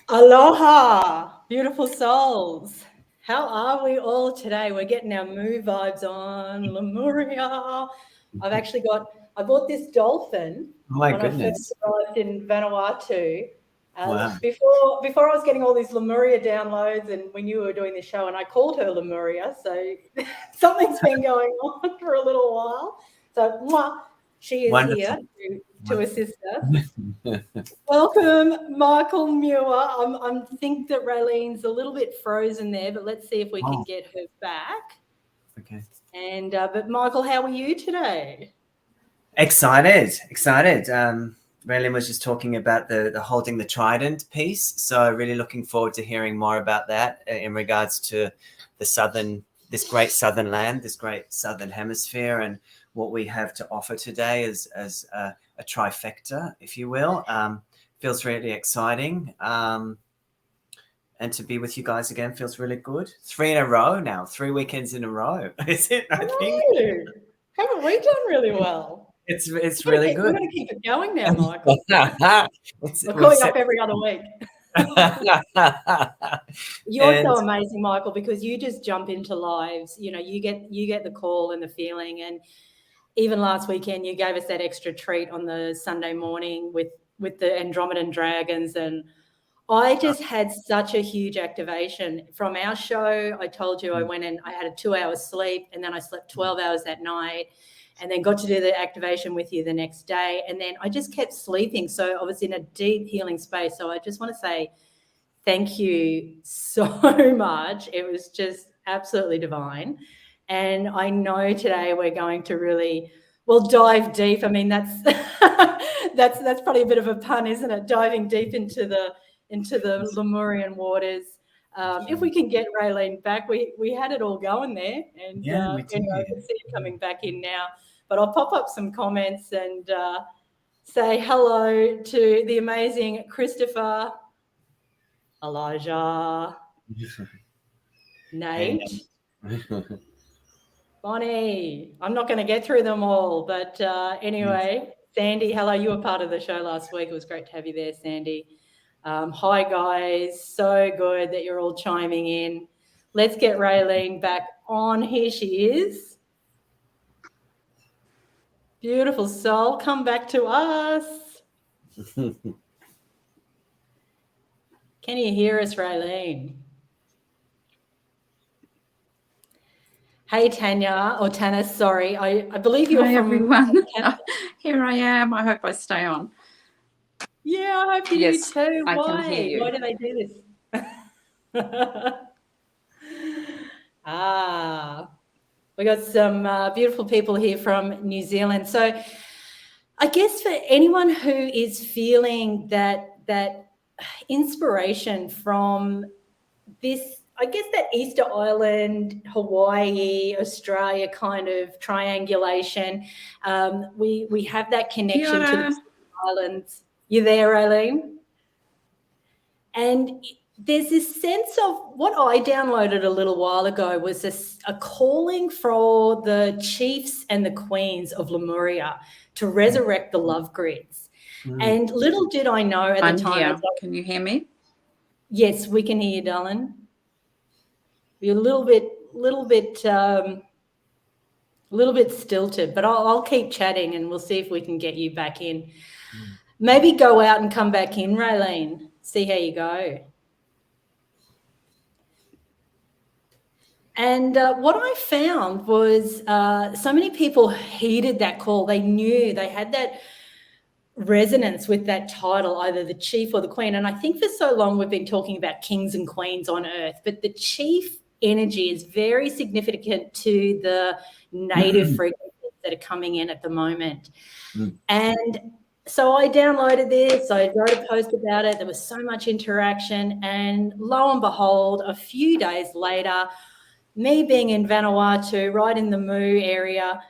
Aloha, beautiful souls. How are we all today? We're getting our moo vibes on. Lemuria. I bought this dolphin Oh my when I first goodness. arrived in Vanuatu. Wow. Before I was getting all these Lemuria downloads, and we knew we were doing this show, and I called her Lemuria, so something's been going on for a little while. So she is Wonderful. here to assist us. Welcome, Michael Muir. I think that Raeline's a little bit frozen there, but let's see if we can get her back. Okay. And but Michael, how are you today? Excited. Raeline was just talking about the holding the trident piece. So really looking forward to hearing more about that in regards to this great southern land, this great southern hemisphere, and what we have to offer today as a trifecta, if you will. Feels really exciting. And to be with you guys again feels really good. 3 in a row now, 3 weekends in a row. Is it? I think. Haven't we done really well? It's really good. We're going to keep it going now, Michael. We're going up every other week. You're so amazing, Michael, because you just jump into lives. You know, you get the call and the feeling. And even last weekend, you gave us that extra treat on the Sunday morning with the Andromedan dragons, and I just had such a huge activation from our show. I told you I went and I had a 2 hours sleep, and then I slept 12 hours that night, and then got to do the activation with you the next day. And then I just kept sleeping. So I was in a deep healing space. So I just want to say thank you so much. It was just absolutely divine. And I know today we're going to really, dive deep. I mean, that's that's probably a bit of a pun, isn't it? Diving deep into the Lemurian waters. If we can get Raeline back, we had it all going there, and we did. anyway, I can see you coming back in now. But I'll pop up some comments and say hello to the amazing Christopher, Elijah, Nate, Bonnie. I'm not going to get through them all, but anyway, Sandy, hello. You were part of the show last week. It was great to have you there, Sandy. Hi, guys. So good that you're all chiming in. Let's get Raeline back on. Here she is. Beautiful soul. Come back to us. Can you hear us, Raeline? Hey, Tanya, or Tanis, sorry. I believe you're from... everyone. Here I am. I hope I stay on. Yeah, I hope you do too. I can hear you. Why do they do this? We got some beautiful people here from New Zealand. So I guess for anyone who is feeling that inspiration from this, I guess that Easter Island, Hawaii, Australia kind of triangulation, we have that connection to the islands. You there, Raeline? And there's this sense of what I downloaded a little while ago was a calling for the chiefs and the queens of Lemuria to resurrect the love grids. And little did I know at the time. Here. Can you hear me? Yes, we can hear you, darling. You're a little bit stilted, but I'll keep chatting and we'll see if we can get you back in. Maybe go out and come back in, Raeline. See how you go. And what I found was so many people heeded that call. They knew they had that resonance with that title, either the chief or the queen. And I think for so long we've been talking about kings and queens on earth, but the chief energy is very significant to the native frequencies that are coming in at the moment. And so I downloaded this, I wrote a post about it, there was so much interaction, and lo and behold, a few days later, me being in Vanuatu, right in the Moo area,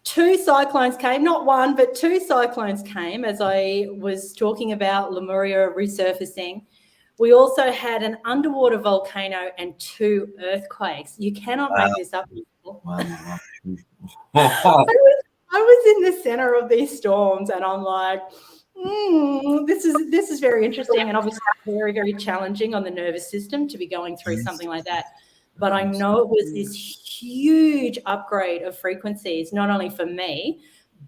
2 cyclones came, not one, but 2 cyclones came as I was talking about Lemuria resurfacing. We also had an underwater volcano and 2 earthquakes. You cannot make this up. I was in the center of these storms and I'm like, This is very interesting, and obviously very, very challenging on the nervous system to be going through something like that. But I know it was this huge upgrade of frequencies, not only for me,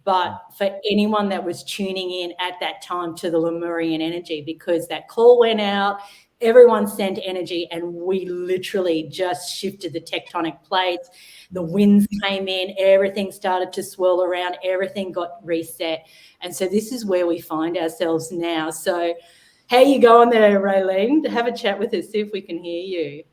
but for anyone that was tuning in at that time to the Lemurian energy, because that call went out, everyone sent energy, and we literally just shifted the tectonic plates. The winds came in, everything started to swirl around, everything got reset. And so this is where we find ourselves now. So how you going there, Raeline? Have a chat with us, see if we can hear you.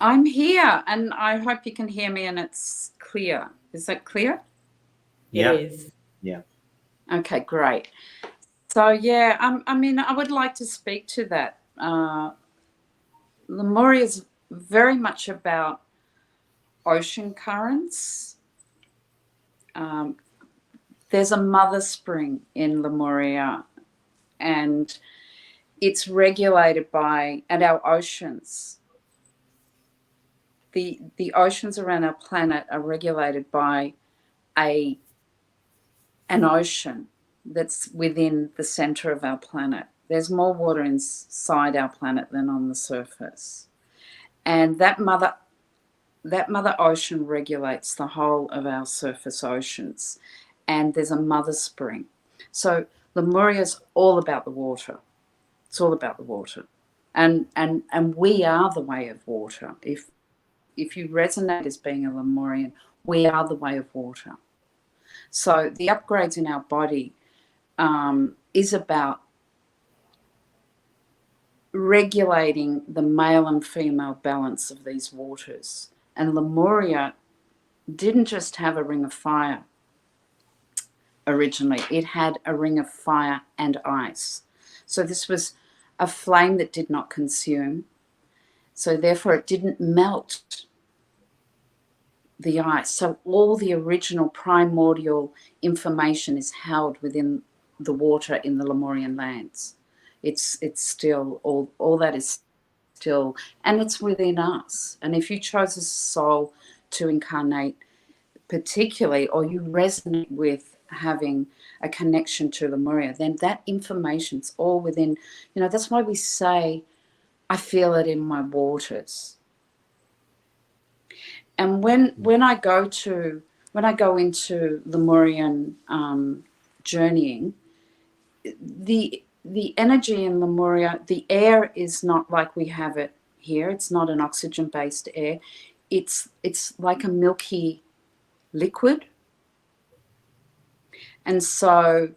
I'm here, and I hope you can hear me and it's clear. Is that clear? Yeah. It is. Yeah. Okay, great. So, yeah, I mean, I would like to speak to that. Lemuria is very much about ocean currents. There's a mother spring in Lemuria, and it's regulated by, and our oceans, the oceans around our planet are regulated by an ocean that's within the center of our planet. There's more water inside our planet than on the surface. And that mother ocean regulates the whole of our surface oceans. And there's a mother spring. So Lemuria is all about the water. It's all about the water. And we are the way of water. If you resonate as being a Lemurian, we are the way of water. So the upgrades in our body is about regulating the male and female balance of these waters. And Lemuria didn't just have a ring of fire originally. It had a ring of fire and ice. So this was a flame that did not consume. So therefore it didn't melt the ice. So all the original primordial information is held within the water in the Lemurian lands. It's still, all that is still, and it's within us. And if you chose a soul to incarnate particularly, or you resonate with having a connection to Lemuria, then that information's all within, that's why we say, I feel it in my waters. And when I go into Lemurian journeying, the energy in Lemuria, the air is not like we have it here. It's not an oxygen-based air. It's like a milky liquid. And so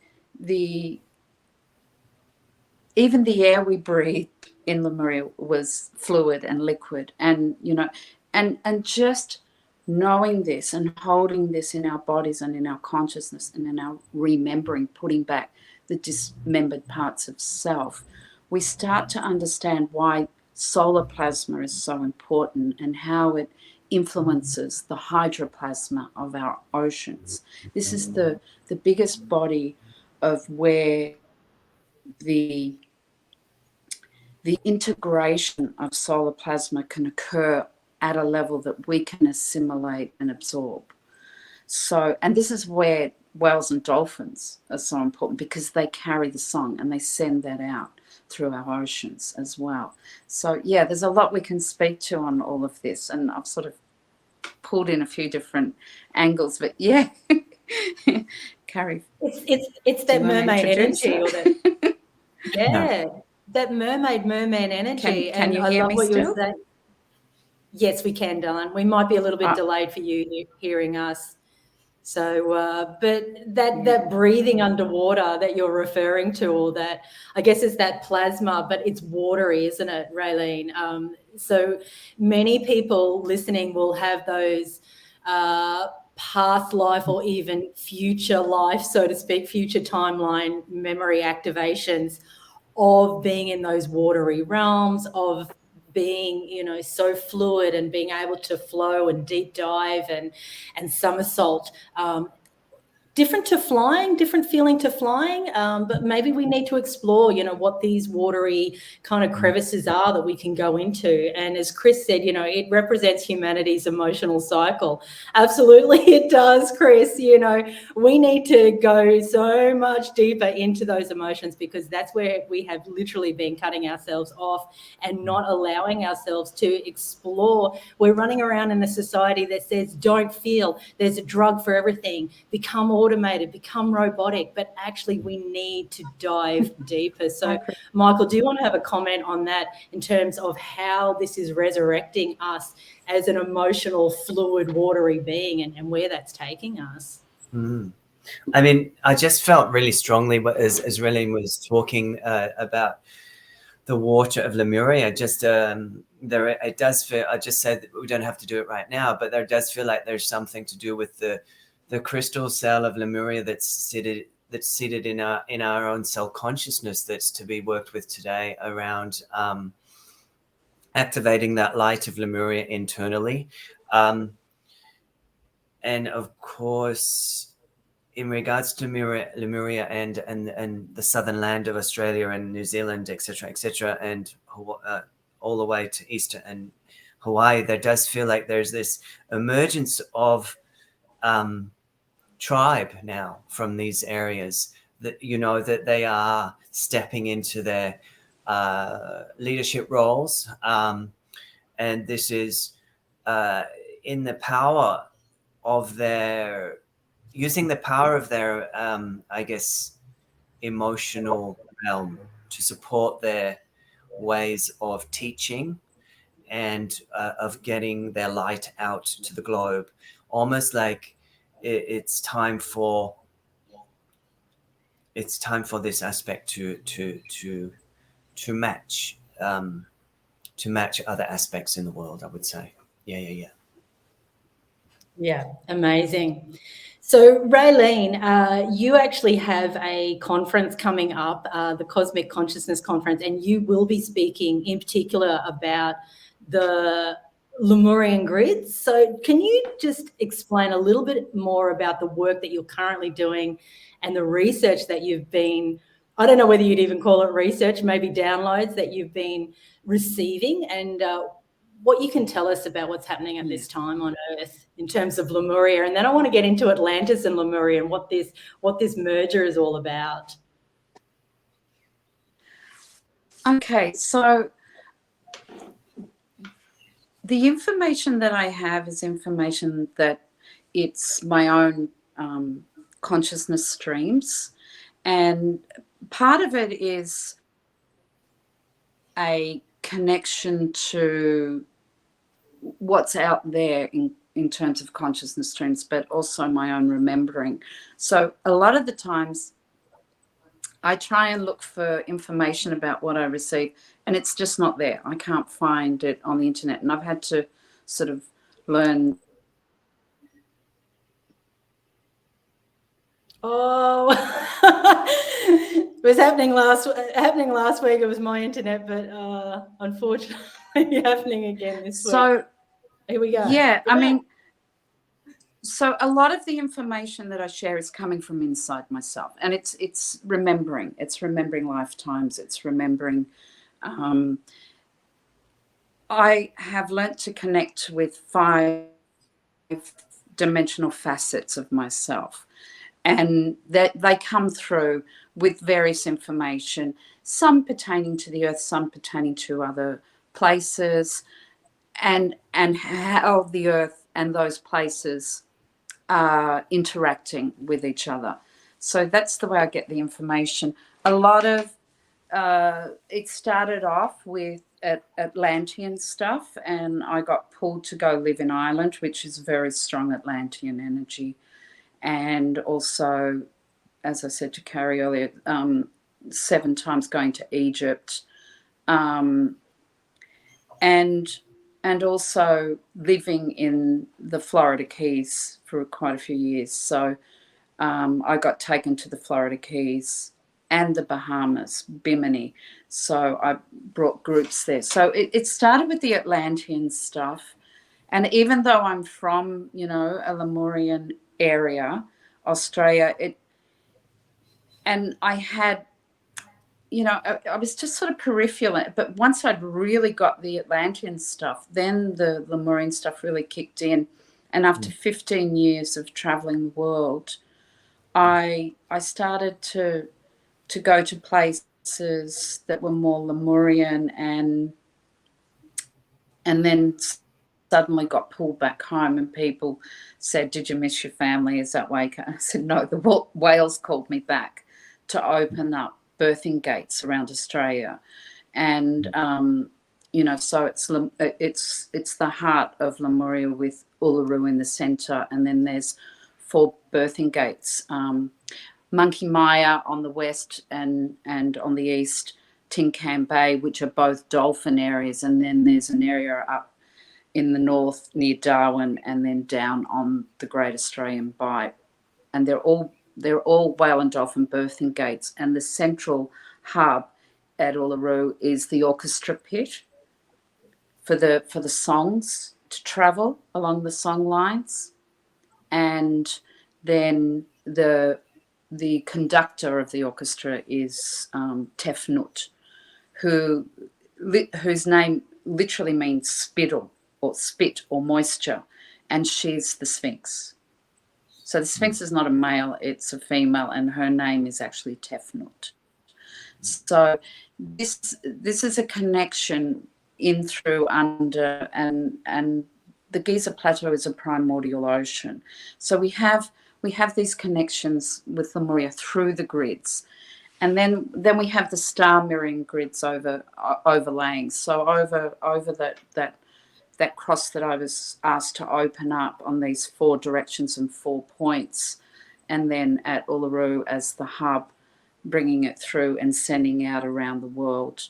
even the air we breathed in Lemuria was fluid and liquid. And, and just knowing this and holding this in our bodies and in our consciousness and in our remembering, putting back the dismembered parts of self, we start to understand why solar plasma is so important and how it influences the hydroplasma of our oceans. This is the biggest body of where the integration of solar plasma can occur at a level that we can assimilate and absorb. So, and this is where whales and dolphins are so important, because they carry the song and they send that out through our oceans as well. So yeah, there's a lot we can speak to on all of this, and I've sort of pulled in a few different angles, but yeah. Carrie, it's that mermaid energy, or that that mermaid energy. Can you hear me what still? You were saying. Yes, we can, Dylan. We might be a little bit delayed for you hearing us. So, but that breathing underwater that you're referring to, or that, I guess it's that plasma, but it's watery, isn't it, Raeline? So many people listening will have those past life or even future life, so to speak, future timeline memory activations of being in those watery realms, of being, so fluid and being able to flow and deep dive and somersault different to flying, different feeling to flying, but maybe we need to explore, what these watery kind of crevices are that we can go into. And as Chris said, it represents humanity's emotional cycle. Absolutely, it does, Chris. We need to go so much deeper into those emotions, because that's where we have literally been cutting ourselves off and not allowing ourselves to explore. We're running around in a society that says, don't feel, there's a drug for everything, become automated, become robotic, but actually we need to dive deeper. So Michael, do you want to have a comment on that in terms of how this is resurrecting us as an emotional, fluid, watery being, and where that's taking us? I mean, I just felt really strongly as Raeline was talking about the water of Lemuria. Just it does feel, I just said that we don't have to do it right now, but there does feel like there's something to do with the crystal cell of Lemuria that's seated in our own cell consciousness, that's to be worked with today around activating that light of Lemuria internally. And of course, in regards to Lemuria and the southern land of Australia and New Zealand, etc., and all the way to Easter and Hawaii, there does feel like there's this emergence of tribe now from these areas, that that they are stepping into their leadership roles, and this is in the power of their using the power of their I guess emotional realm to support their ways of teaching and of getting their light out to the globe, almost like it's time for this aspect to match other aspects in the world, I would say. Yeah, amazing. So Raeline, you actually have a conference coming up, the Cosmic Consciousness Conference, and you will be speaking in particular about the Lemurian grids. So can you just explain a little bit more about the work that you're currently doing and the research that you've been, I don't know whether you'd even call it research, maybe downloads that you've been receiving, and what you can tell us about what's happening at this time on Earth in terms of Lemuria. And then I want to get into Atlantis and Lemuria and what this merger is all about. Okay, so the information that I have is information that it's my own consciousness streams, and part of it is a connection to what's out there in terms of consciousness streams, but also my own remembering. So a lot of the times I try and look for information about what I receive, and it's just not there. I can't find it on the internet, and I've had to sort of learn. Oh, it was happening last week. It was my internet, but unfortunately happening again this week. So here we go. Yeah, I mean, so a lot of the information that I share is coming from inside myself, and it's remembering. It's remembering lifetimes. It's remembering. I have learnt to connect with 5-dimensional facets of myself, and that they come through with various information, some pertaining to the Earth, some pertaining to other places, and how the Earth and those places are interacting with each other. So that's the way I get the information. A lot of it started off with Atlantean stuff, and I got pulled to go live in Ireland, which is very strong Atlantean energy. And also, as I said to Carrie earlier, 7 times going to Egypt, and also living in the Florida Keys for quite a few years. So I got taken to the Florida Keys and the Bahamas, Bimini. So I brought groups there. So it started with the Atlantean stuff. And even though I'm from, a Lemurian area, Australia. And I had, I was just sort of peripheral. But once I'd really got the Atlantean stuff, then the Lemurian stuff really kicked in. And after 15 years of traveling the world, I started to go to places that were more Lemurian, and then suddenly got pulled back home, and people said, "Did you miss your family? Is that why?" I said, "No, the whales called me back to open up birthing gates around Australia." And so it's the heart of Lemuria with Uluru in the centre, and then there's 4 birthing gates: Monkey Maya on the west, and on the east Tin Can Bay, which are both dolphin areas, and then there's an area up in the north near Darwin, and then down on the Great Australian Bight, and they're all whale and dolphin birthing gates. And the central hub at Uluru is the orchestra pit for the songs to travel along the song lines, and then the conductor of the orchestra is Tefnut, whose name literally means spittle or spit or moisture, and she's the Sphinx. So the Sphinx is not a male, it's a female, and her name is actually Tefnut. So this is a connection in, through, under, and the Giza Plateau is a primordial ocean. So we have these connections with Lemuria through the grids. And then we have the star mirroring grids overlaying. So over that cross that I was asked to open up on these 4 directions and 4 points, and then at Uluru as the hub, bringing it through and sending out around the world.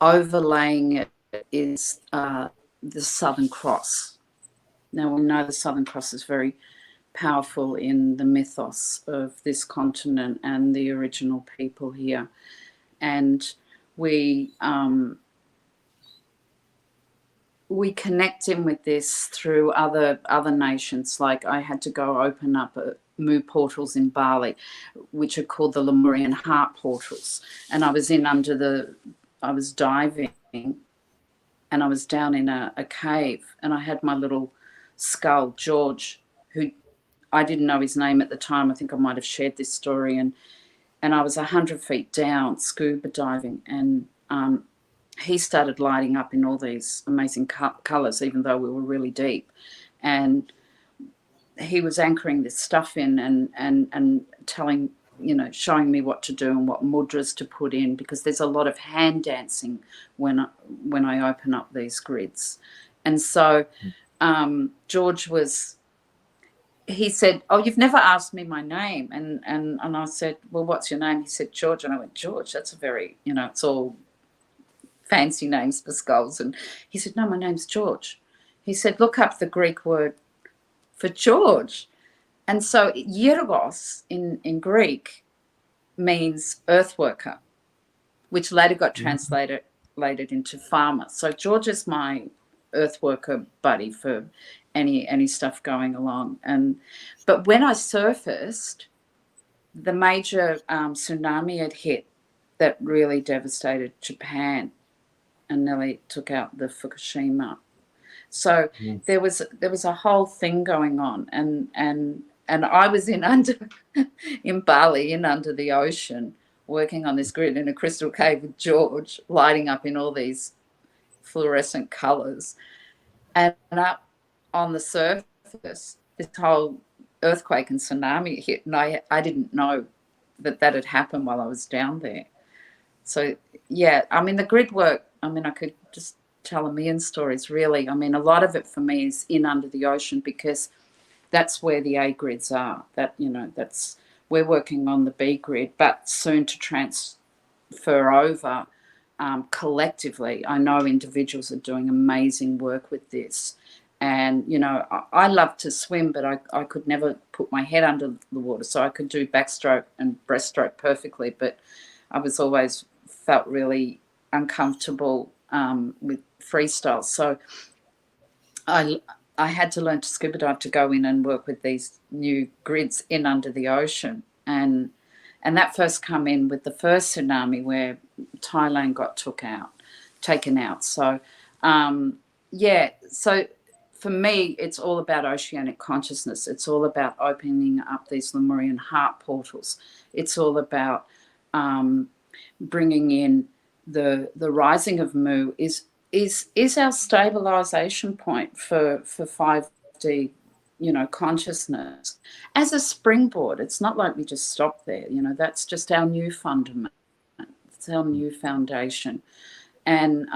Overlaying it is the Southern Cross. Now, we know the Southern Cross is very powerful in the mythos of this continent and the original people here. And we connect in with this through other nations. Like I had to go open up Mu portals in Bali, which are called the Lemurian heart portals. And I was I was diving, and I was down in a cave, and I had my little skull, George, who I didn't know his name at the time. I think I might have shared this story. And I was 100 feet down scuba diving, and he started lighting up in all these amazing colours, even though we were really deep. And he was anchoring this stuff in and telling, showing me what to do and what mudras to put in, because there's a lot of hand dancing when I open up these grids. And so George he said, "Oh, you've never asked me my name." And I said, "Well, what's your name?" He said, "George." And I went, "George, that's a very, it's all fancy names for skulls." And he said, "No, my name's George." He said, "Look up the Greek word for George." And so Yirgos in Greek means earth worker, which later got translated into farmer. So George is my earth worker buddy for any stuff going along. But when I surfaced, the major tsunami had hit that really devastated Japan and nearly took out the Fukushima. So there was a whole thing going on, and I was in Bali, under the ocean, working on this grid in a crystal cave with George, lighting up in all these fluorescent colours. And up on the surface, this whole earthquake and tsunami hit, and I didn't know that had happened while I was down there. So, yeah, the grid work, I could just tell a million stories, really. A lot of it for me is in under the ocean, because that's where the A grids are. We're working on the B grid, but soon to transfer over collectively. I know individuals are doing amazing work with this. And, I love to swim, but I could never put my head under the water. So I could do backstroke and breaststroke perfectly, but I was always felt really uncomfortable with freestyle. So I had to learn to scuba dive to go in and work with these new grids in under the ocean. And that first come in with the first tsunami where Thailand got taken out. So, so for me, it's all about oceanic consciousness. It's all about opening up these Lemurian heart portals. It's all about bringing in the rising of Mu is our stabilization point for 5D, consciousness as a springboard. It's not like we just stop there. That's just our new fundament. It's our new foundation. And,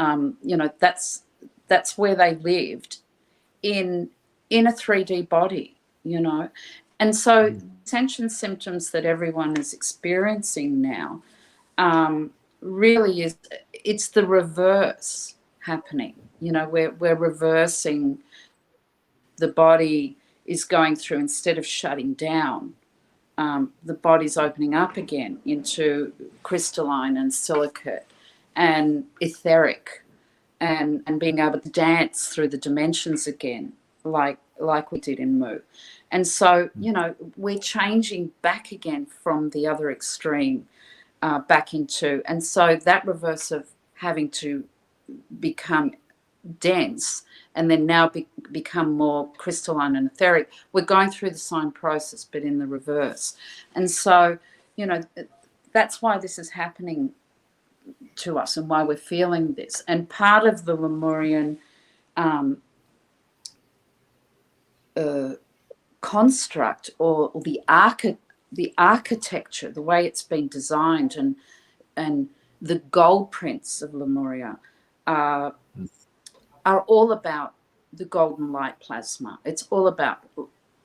that's where they lived in a 3D body, And so ascension symptoms that everyone is experiencing now really it's the reverse happening. We're reversing. The body is going through, instead of shutting down, the body's opening up again into crystalline and silicate and etheric, and being able to dance through the dimensions again, like we did in Mu. And so, we're changing back again from the other extreme back into, and so that reverse of having to become dense and then now become more crystalline and etheric, we're going through the same process but in the reverse. And so, that's why this is happening to us and why we're feeling this. And part of the Lemurian construct, or the architecture, the way it's been designed, and the gold prints of Lemuria are all about the golden light plasma. It's all about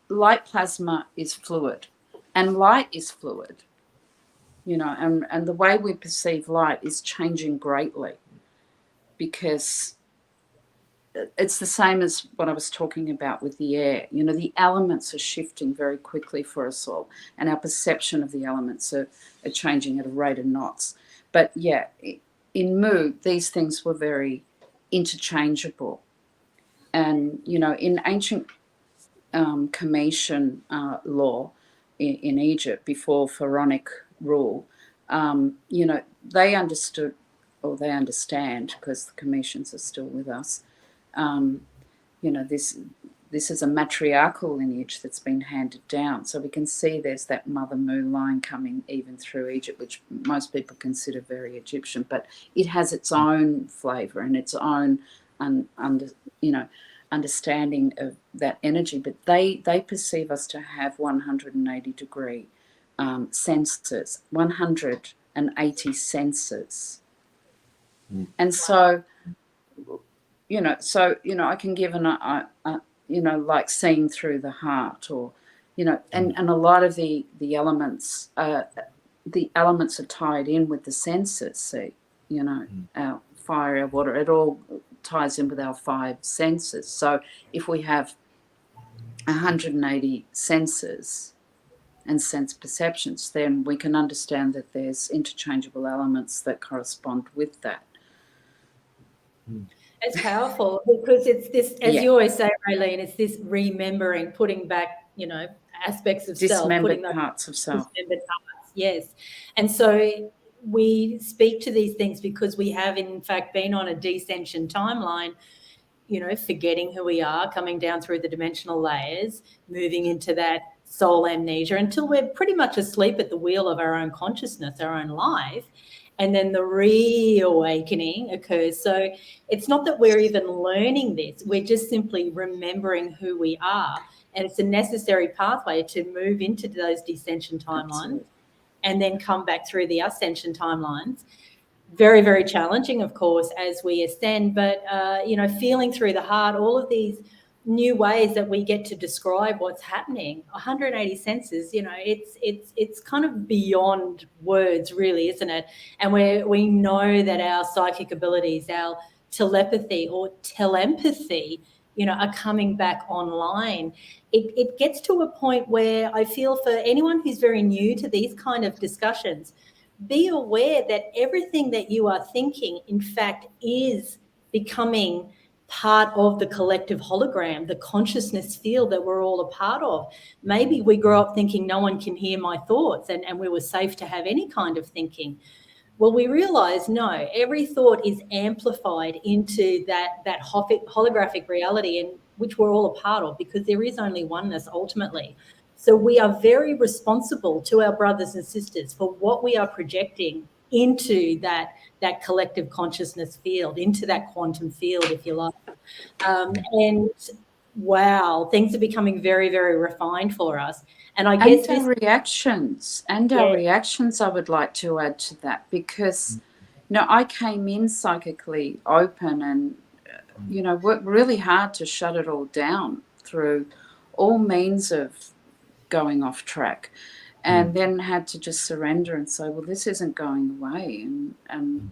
light plasma is fluid, and light is fluid. And the way we perceive light is changing greatly, because it's the same as what I was talking about with the air. The elements are shifting very quickly for us all, and our perception of the elements are changing at a rate of knots. But yeah, in Mu, these things were very interchangeable. And, in ancient Cometian law in Egypt, before pharaonic rule, they understood, or they understand, because the Cometians are still with us, this is a matriarchal lineage that's been handed down. So we can see there's that Mother Mu line coming even through Egypt, which most people consider very Egyptian, but it has its own flavour and its own understanding of that energy. But they perceive us to have 180-degree senses, 180 senses. And so, I can give like seeing through the heart, or, and a lot of the elements are tied in with the senses. See, our fire, our water, it all ties in with our 5 senses. So if we have 180 senses and sense perceptions, then we can understand that there's interchangeable elements that correspond with that. It's powerful, because it's this, as you always say, Raeline, it's this remembering, putting back, aspects of self, dismembered parts of self. Dismembered parts, yes. And so we speak to these things because we have, in fact, been on a descension timeline, forgetting who we are, coming down through the dimensional layers, moving into that soul amnesia until we're pretty much asleep at the wheel of our own consciousness, our own life. And then the reawakening occurs. So it's not that we're even learning this. We're just simply remembering who we are. And it's a necessary pathway to move into those descension timelines. Absolutely. And then come back through the ascension timelines. Very, very challenging, of course, as we ascend. But, feeling through the heart, all of these new ways that we get to describe what's happening. 180 senses, it's kind of beyond words, really, isn't it? And we know that our psychic abilities, our telepathy or telempathy, are coming back online. It gets to a point where I feel, for anyone who's very new to these kind of discussions, be aware that everything that you are thinking, in fact, is becoming part of the collective hologram, the consciousness field that we're all a part of. Maybe we grew up thinking no one can hear my thoughts, and we were safe to have any kind of thinking. Well, we realize no, every thought is amplified into that holographic reality, in which we're all a part of, because there is only oneness ultimately. So we are very responsible to our brothers and sisters for what we are projecting into that collective consciousness field, into that quantum field, if you like. And wow, things are becoming very, very refined for us. And I guess our reactions, our reactions, I would like to add to that, because, you know, I came in psychically open and, you know, worked really hard to shut it all down through all means of going off track, and then had to just surrender and say, well, this isn't going away, and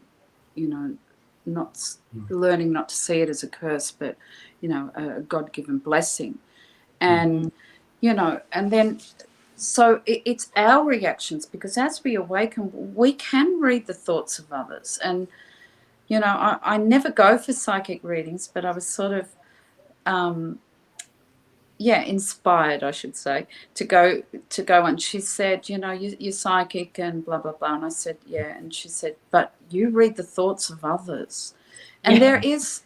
you know, not learning not to see it as a curse, but, you know, a God-given blessing. And you know, and then so it's our reactions, because as we awaken, we can read the thoughts of others. And, you know, I never go for psychic readings, but I was sort of inspired, I should say, to go. And she said, you know, you're psychic and blah blah blah. And I said, yeah. And she said, but you read the thoughts of others. And there is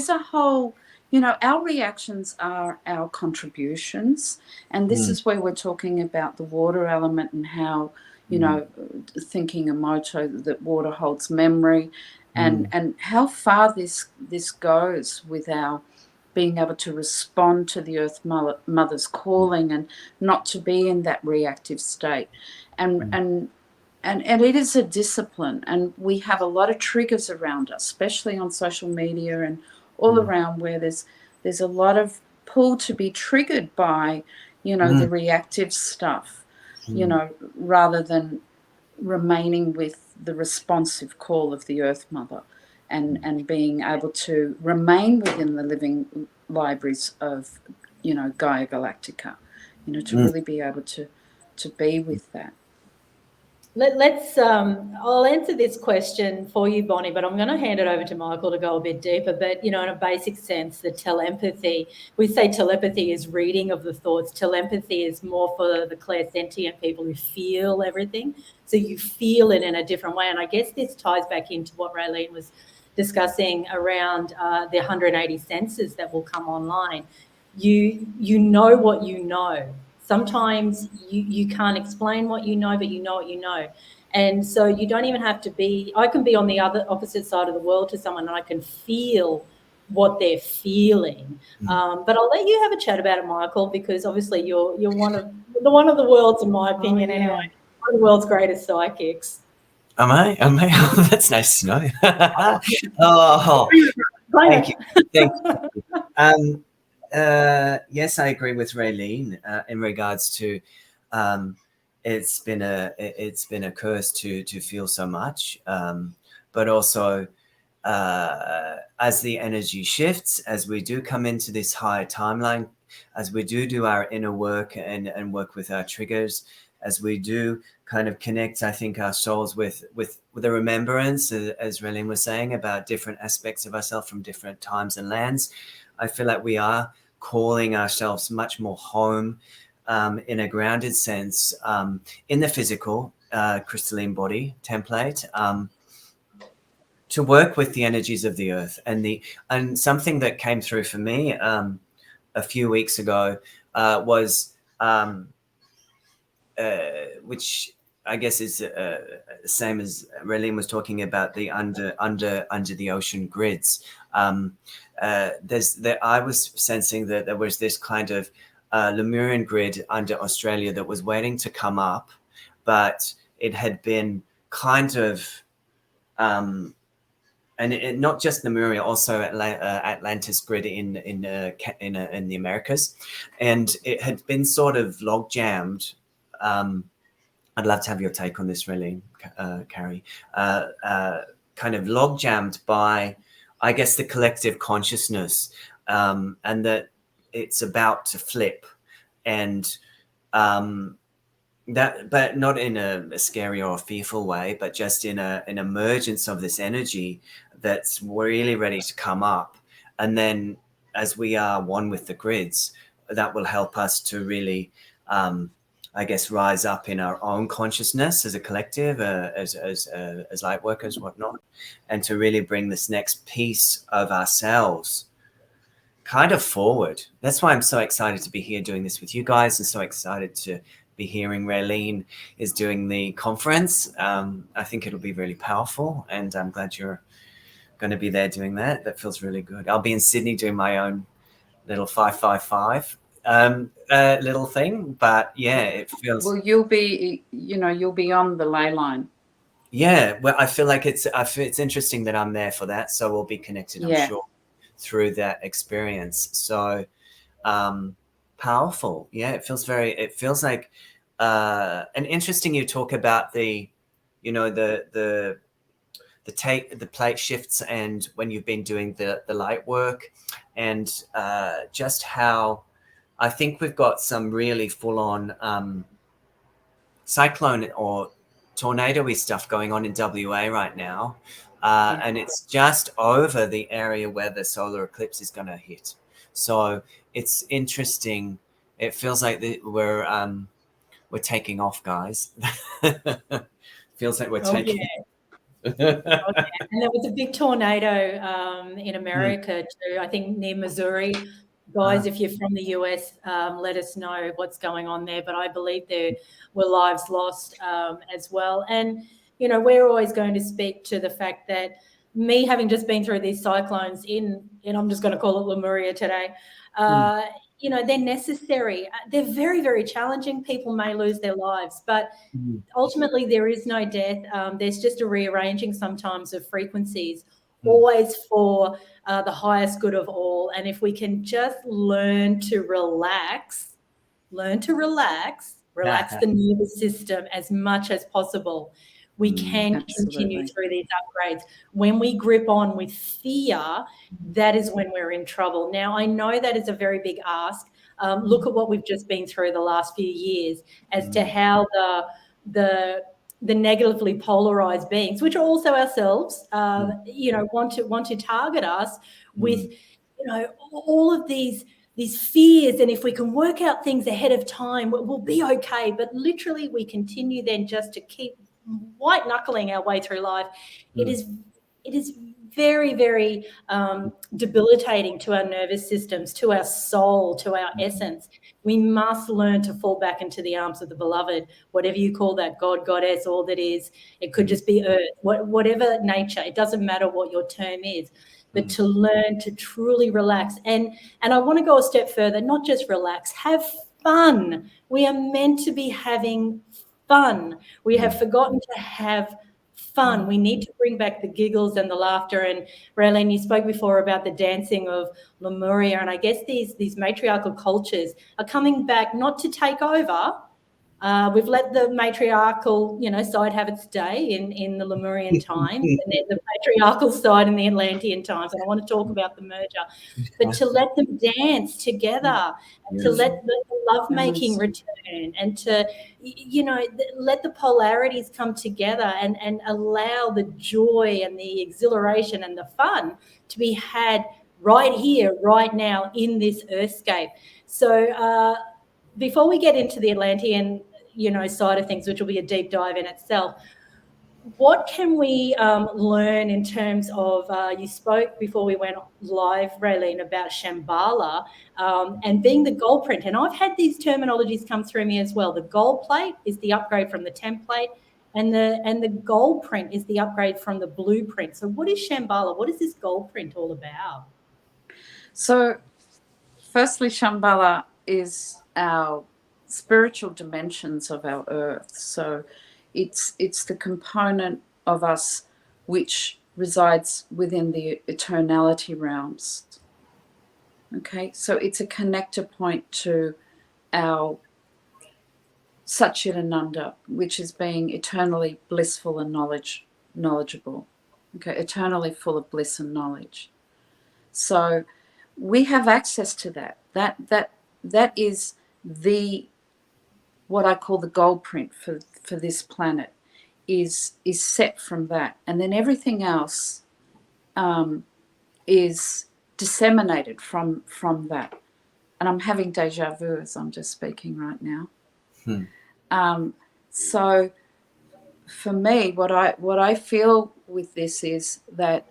a whole, you know, our reactions are our contributions. And this is where we're talking about the water element, and how, you know, thinking emoto, that water holds memory, and how far this goes with our being able to respond to the Earth Mother's calling, and not to be in that reactive state. And it is a discipline, and we have a lot of triggers around us, especially on social media and all around, where there's a lot of pull to be triggered by, you know, the reactive stuff, you know, rather than remaining with the responsive call of the Earth Mother, and being able to remain within the living libraries of, you know, Gaia Galactica, you know, to really be able to be with that. Let's I'll answer this question for you, Bonnie, but I'm going to hand it over to Michael to go a bit deeper. But, you know, in a basic sense, the telepathy, we say telepathy is reading of the thoughts. Telepathy is more for the clairsentient people who feel everything. So you feel it in a different way. And I guess this ties back into what Raeline was discussing around the 180 senses that will come online. You know what you know. Sometimes you can't explain what you know, but you know what you know. And so you don't even have to be, I can be on the opposite side of the world to someone, and I can feel what they're feeling. But I'll let you have a chat about it, Michael, because obviously you're one of the world's, in my opinion, anyway, one of the world's greatest psychics. Am I? Oh, that's nice to know. Oh, thank you. Yes, I agree with Raeline in regards to it's been a curse to feel so much, but also as the energy shifts, as we do come into this higher timeline, as we do our inner work and work with our triggers, as we do kind of connect, I think, our souls with the remembrance, as Raeline was saying, about different aspects of ourselves from different times and lands. I feel like we are calling ourselves much more home in a grounded sense in the physical crystalline body template, to work with the energies of the earth. And something that came through for me a few weeks ago was which I guess is same as Raeline was talking about, the under the ocean grids. I was sensing that there was this kind of Lemurian grid under Australia that was waiting to come up, but it had been kind of and not just Lemuria, also Atlantis grid in the Americas, and it had been sort of log jammed. I'd love to have your take on this, Raeline, Carrie. Kind of log jammed by, I guess, the collective consciousness, and that it's about to flip, and that, but not in a scary or a fearful way, but just in an emergence of this energy that's really ready to come up. And then as we are one with the grids, that will help us to really, I guess, rise up in our own consciousness as a collective, as light workers, whatnot, and to really bring this next piece of ourselves kind of forward. That's why I'm so excited to be here doing this with you guys, and so excited to be hearing Raeline is doing the conference. I think it'll be really powerful, and I'm glad you're going to be there doing that. That feels really good. I'll be in Sydney doing my own little 555 little thing, but yeah, it feels. Well, you'll be on the ley line. Yeah, well, I feel like it's interesting that I'm there for that, so we'll be connected, I'm sure, through that experience. So powerful. Yeah, it feels like and interesting. You talk about the plate shifts, and when you've been doing the light work, and just how I think we've got some really full on cyclone or tornado-y stuff going on in WA right now. And it's just over the area where the solar eclipse is going to hit. So it's interesting. It feels like we're taking off, guys. Feels like we're taking. Yeah. And there was a big tornado in America too, I think near Missouri. Guys, if you're from the US, let us know what's going on there. But I believe there were lives lost as well. And, we're always going to speak to the fact that me having just been through these cyclones in I'm just going to call it Lemuria today, they're necessary. They're very, very challenging. People may lose their lives, but ultimately there is no death. There's just a rearranging sometimes of frequencies, always for the highest good of all. And if we can just learn to relax the nervous system as much as possible, we can continue through these upgrades. When we grip on with fear, that is when we're in trouble. Now, I know that is a very big ask. Look at what we've just been through the last few years as to how the negatively polarized beings, which are also ourselves, want to target us with, all of these fears. And if we can work out things ahead of time, we'll be okay. But literally, we continue then just to keep white knuckling our way through life. It is very, very debilitating to our nervous systems, to our soul, to our essence. We must learn to fall back into the arms of the beloved, whatever you call that, God, goddess, all that is. It could just be earth, whatever nature. It doesn't matter what your term is, but to learn to truly relax. And I want to go a step further, not just relax, have fun. We are meant to be having fun. We have forgotten to have fun. We need to bring back the giggles and the laughter. And Raeline, you spoke before about the dancing of Lemuria, and I guess these matriarchal cultures are coming back not to take over. We've let the matriarchal, side have its day in the Lemurian times, and there's the patriarchal side in the Atlantean times. And I want to talk about the merger, but to let them dance together, and to let the lovemaking return, and to, let the polarities come together, and allow the joy and the exhilaration and the fun to be had right here, right now in this earthscape. So before we get into the Atlantean, side of things, which will be a deep dive in itself, what can we learn in terms of, you spoke before we went live, Raeline, about Shambhala and being the gold print. And I've had these terminologies come through me as well. The gold plate is the upgrade from the template, and the gold print is the upgrade from the blueprint. So what is Shambhala? What is this gold print all about? So firstly, Shambhala is our spiritual dimensions of our earth. So it's the component of us which resides within the eternality realms. Okay, so it's a connector point to our Satchitananda, which is being eternally blissful and knowledgeable. Okay, eternally full of bliss and knowledge. So we have access to that. That is what I call the gold print for this planet, is set from that. And then everything else is disseminated from that. And I'm having deja vu as I'm just speaking right now. So for me, what I feel with this is that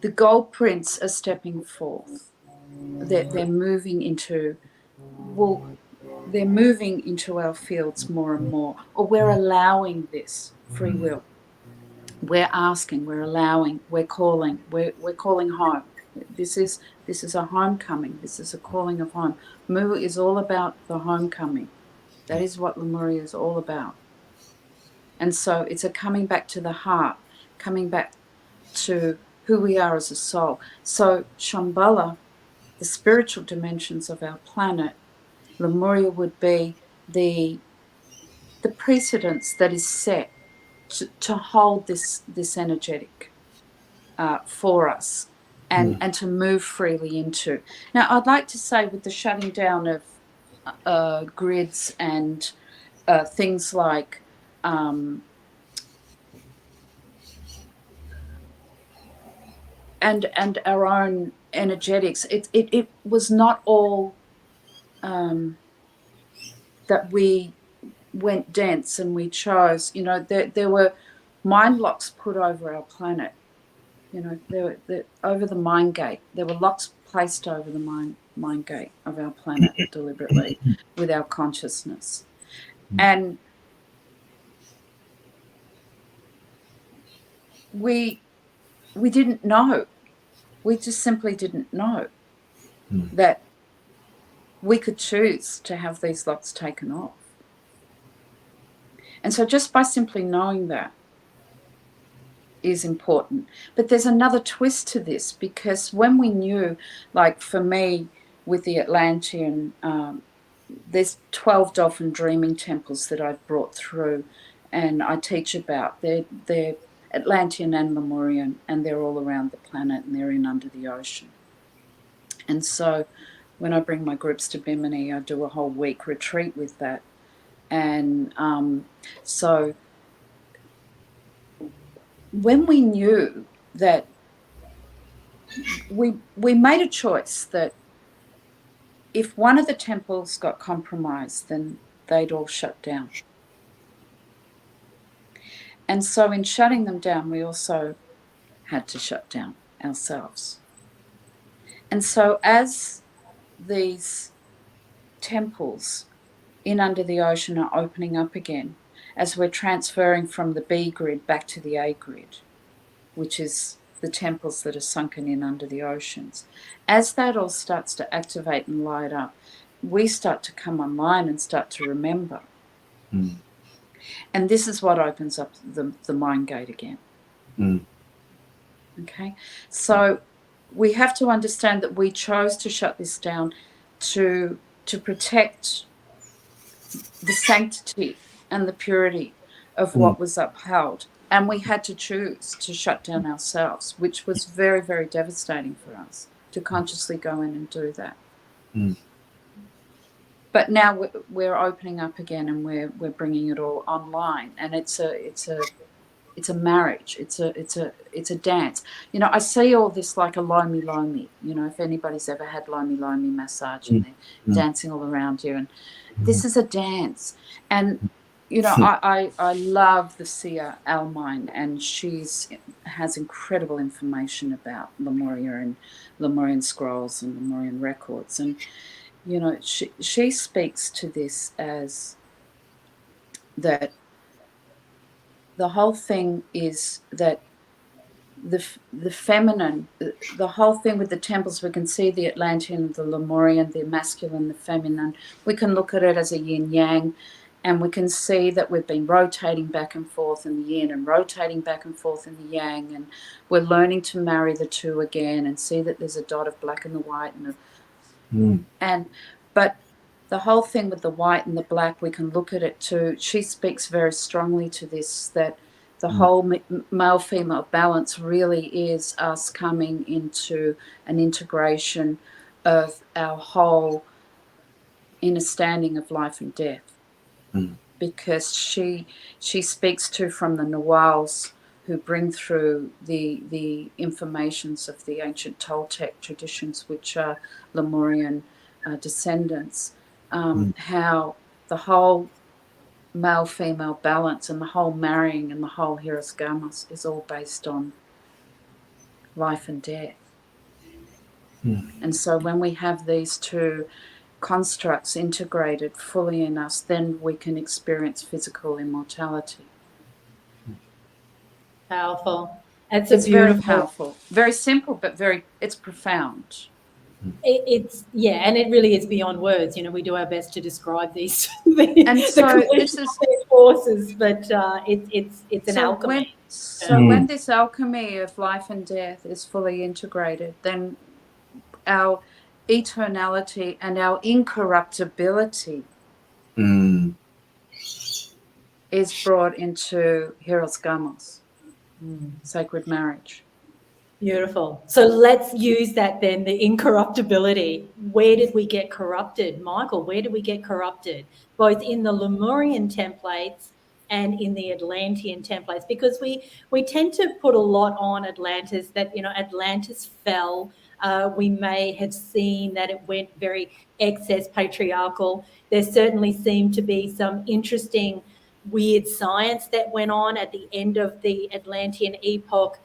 the gold prints are stepping forth. They're moving into, they're moving into our fields more and more, or we're allowing this free will. We're asking, we're allowing, we're calling home. This is a homecoming. This is a calling of home. Mu is all about the homecoming. That is what Lemuria is all about. And so it's a coming back to the heart, coming back to who we are as a soul. So Shambhala, the spiritual dimensions of our planet, Lemuria would be the precedence that is set to hold this energetic for us and to move freely into. Now, I'd like to say with the shutting down of grids and things like and our own energetics, it was not all that we went dense and we chose. You know, there were mind locks put over our planet. You know, there over the mind gate. There were locks placed over the mind gate of our planet deliberately with our consciousness. And we didn't know. We just simply didn't know that we could choose to have these locks taken off. And so just by simply knowing that is important. But there's another twist to this, because when we knew, like for me with the Atlantean, there's 12 dolphin dreaming temples that I've brought through and I teach about. They're Atlantean and Lemurian, and they're all around the planet, and they're in under the ocean. And so when I bring my groups to Bimini, I do a whole week retreat with that. And so when we knew that we made a choice that if one of the temples got compromised, then they'd all shut down. And so in shutting them down, we also had to shut down ourselves. And so as these temples in under the ocean are opening up again, as we're transferring from the B grid back to the A grid, which is the temples that are sunken in under the oceans, as that all starts to activate and light up, we start to come online and start to remember. And this is what opens up the mind gate again. Okay, so we have to understand that we chose to shut this down to protect the sanctity and the purity of what was upheld. And we had to choose to shut down ourselves, which was very, very devastating for us to consciously go in and do that. But now we're opening up again, and we're bringing it all online, and it's a marriage. It's a dance. You know, I see all this like a lomi. You know, if anybody's ever had lomi massage, and they're dancing all around you, and this is a dance. And you know, I love the seer Almine, and has incredible information about Lemuria and Lemurian scrolls and Lemurian records. And you know, she speaks to this as that the whole thing is that the feminine, the whole thing with the temples, we can see the Atlantean, the Lemurian, the masculine, the feminine. We can look at it as a yin yang, and we can see that we've been rotating back and forth in the yin and rotating back and forth in the yang, and we're learning to marry the two again and see that there's a dot of black and the white but the whole thing with the white and the black, we can look at it too. She speaks very strongly to this, that the whole male-female balance really is us coming into an integration of our whole understanding of life and death. Because she speaks to from the Nawals, who bring through the informations of the ancient Toltec traditions, which are Lemurian descendants, how the whole male-female balance and the whole marrying and the whole hierogamos is all based on life and death. And so when we have these two constructs integrated fully in us, then we can experience physical immortality. Powerful. It's very powerful, very simple, but it's profound. It's and it really is beyond words. We do our best to describe these and so this is forces, but it's an alchemy. When this alchemy of life and death is fully integrated, then our eternality and our incorruptibility is brought into hierogamos, sacred marriage. Beautiful. So let's use that then, the incorruptibility. Where did we get corrupted? Michael, where did we get corrupted? Both in the Lemurian templates and in the Atlantean templates, because we tend to put a lot on Atlantis, that, Atlantis fell. We may have seen that it went very excess patriarchal. There certainly seemed to be some interesting weird science that went on at the end of the Atlantean epoch.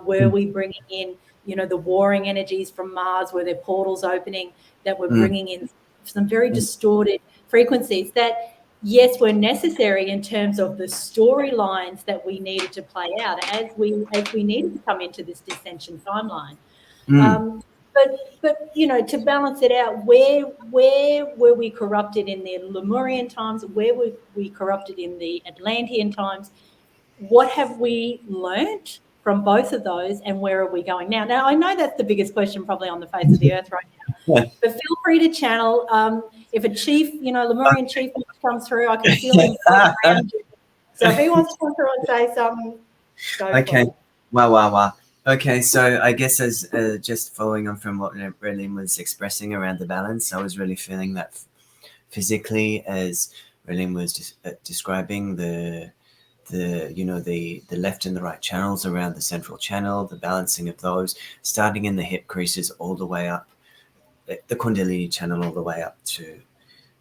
Were we bringing in, the warring energies from Mars? Were there portals opening that were bringing in some very distorted frequencies that, yes, were necessary in terms of the storylines that we needed to play out as we needed to come into this Ascension timeline. But to balance it out, where were we corrupted in the Lemurian times? Where were we corrupted in the Atlantean times? What have we learnt from both of those, and where are we going now? Now, I know that's the biggest question probably on the face of the earth right now, but feel free to channel. If a chief, Lemurian chief comes through, I can feel him around you. So if he wants to come through and say something, go okay. for it. Wow. Okay, so I guess as just following on from what Raeline was expressing around the balance, I was really feeling that physically, as Raeline was describing the left and the right channels around the central channel, the balancing of those, starting in the hip creases all the way up, the Kundalini channel all the way up to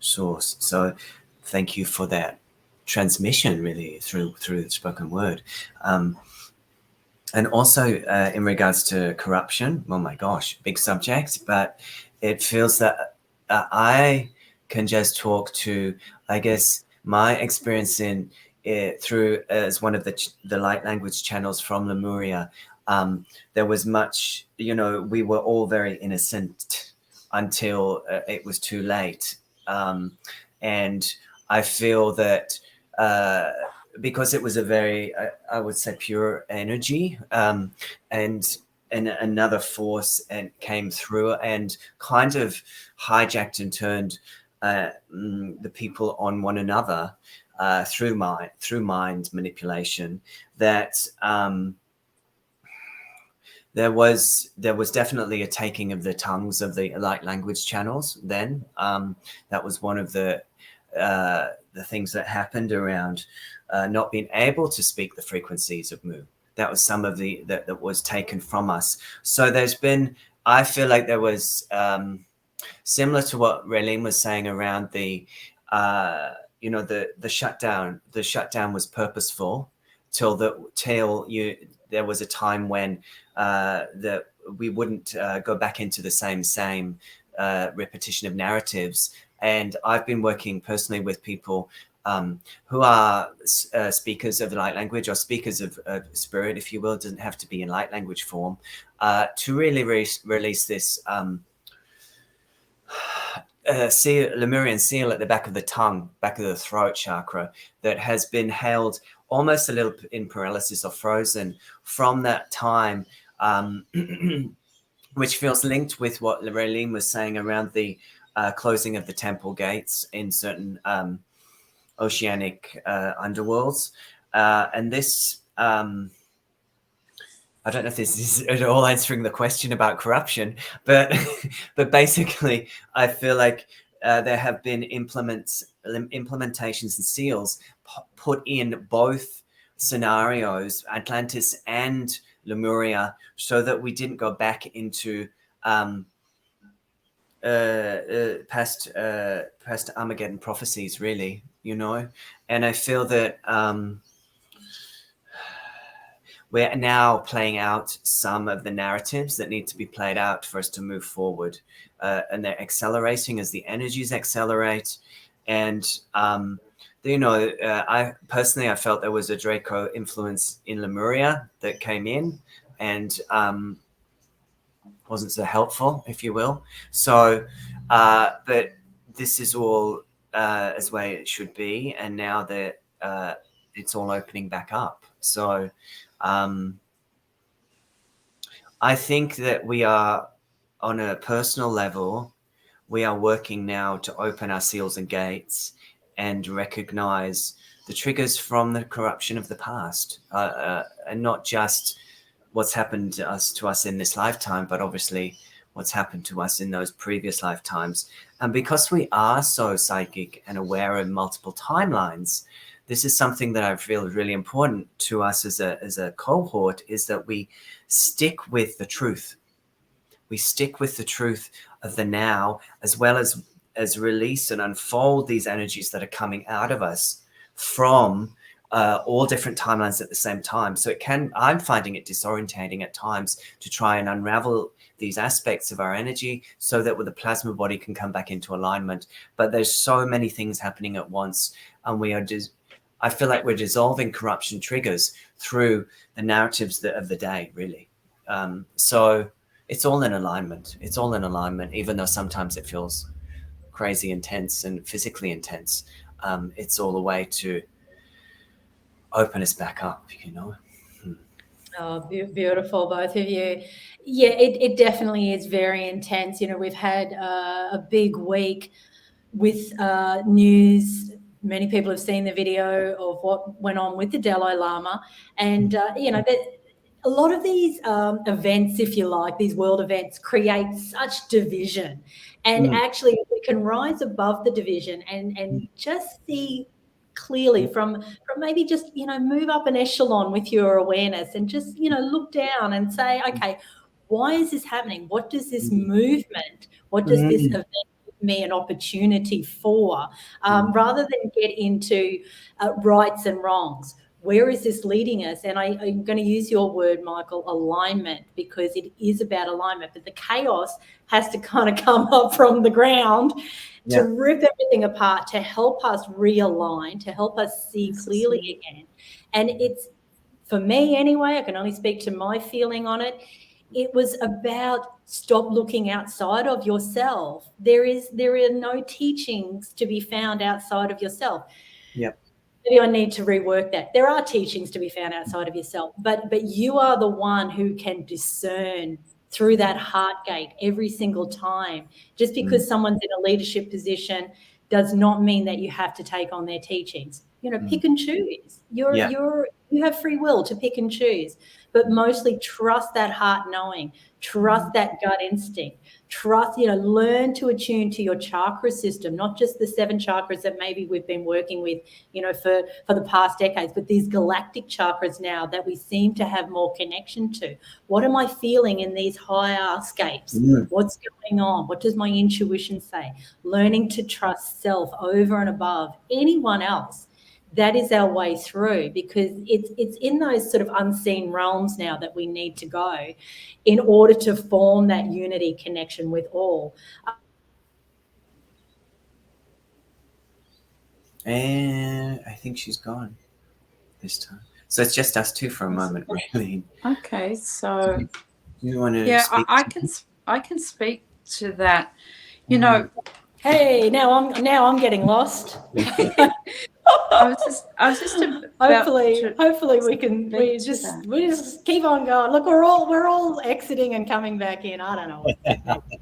source. So thank you for that transmission, really, through the spoken word. And also in regards to corruption, oh my gosh, big subject, but it feels that I can just talk to, I guess, my experience in through as one of the light language channels from Lemuria. There was much, we were all very innocent until it was too late. And I feel that because it was a very, I would say, pure energy, and another force came through and kind of hijacked and turned the people on one another through mind manipulation. That there was definitely a taking of the tongues of the light language channels. Then that was one of the things that happened around not being able to speak the frequencies of Mu. That was some of that was taken from us. So there's been, I feel like there was similar to what Raeline was saying around the shutdown. The shutdown was purposeful till there was a time when that we wouldn't go back into the same repetition of narratives. And I've been working personally with people who are speakers of the light language or speakers of spirit, if you will. It doesn't have to be in light language form, to really release this Lemurian seal at the back of the tongue, back of the throat chakra, that has been held almost a little in paralysis or frozen from that time, which feels linked with what Raeline was saying around the closing of the temple gates in certain oceanic underworlds. And this, I don't know if this is at all answering the question about corruption, but basically, I feel like there have been implementations and seals put in both scenarios, Atlantis and Lemuria, so that we didn't go back into past Armageddon prophecies, really, you know. And I feel that we're now playing out some of the narratives that need to be played out for us to move forward, and they're accelerating as the energies accelerate. And you know, I personally, I felt there was a Draco influence in Lemuria that came in and wasn't so helpful, if you will. So, but this is all as way it should be, and now that it's all opening back up. So, I think that we are, on a personal level, we are working now to open our seals and gates and recognize the triggers from the corruption of the past, and not just what's happened to us in this lifetime, but obviously what's happened to us in those previous lifetimes. And because we are so psychic and aware of multiple timelines, this is something that I feel is really important to us as a cohort, is that we stick with the truth. We stick with the truth of the now, as well as release and unfold these energies that are coming out of us from all different timelines at the same time. So I'm finding it disorientating at times to try and unravel these aspects of our energy so that the plasma body can come back into alignment. But there's so many things happening at once, and I feel like we're dissolving corruption triggers through the narratives of the day, really. So it's all in alignment. It's all in alignment, even though sometimes it feels crazy intense and physically intense. It's all a way to open us back up, you know. Oh, beautiful, both of you. Yeah, it definitely is very intense. You know, we've had a big week with news. Many people have seen the video of what went on with the Dalai Lama. And, you know, a lot of these events, if you like, these world events create such division. And actually, we can rise above the division and just see clearly from maybe just, you know, move up an echelon with your awareness and just, you know, look down and say, okay, why is this happening? What does this movement, what does this event give me an opportunity for, rather than get into rights and wrongs? Where is this leading us? And I'm going to use your word, Michael, alignment, because it is about alignment. But the chaos has to kind of come up from the ground to rip everything apart, to help us realign, to help us see clearly again. And it's, for me anyway, I can only speak to my feeling on it. It was about stop looking outside of yourself. There are no teachings to be found outside of yourself. Yep. Maybe I need to rework that. There are teachings to be found outside of yourself, but you are the one who can discern through that heart gate every single time. Just because someone's in a leadership position does not mean that you have to take on their teachings. You know, pick and choose. You have free will to pick and choose, but mostly trust that heart knowing, trust that gut instinct, trust, you know, learn to attune to your chakra system, not just the 7 chakras that maybe we've been working with, you know, for the past decades, but these galactic chakras now that we seem to have more connection to. What am I feeling in these higher scapes? What's going on? What does my intuition say? Learning to trust self over and above anyone else. That is our way through, because it's in those sort of unseen realms now that we need to go in order to form that unity connection with all. And I think she's gone this time. So it's just us two for a moment, Raeline. Okay, so You want to speak? I can speak to that. You know, hey, now I'm getting lost. I was just hopefully we just keep on going. Look, we're all exiting and coming back in. I don't know what's happening.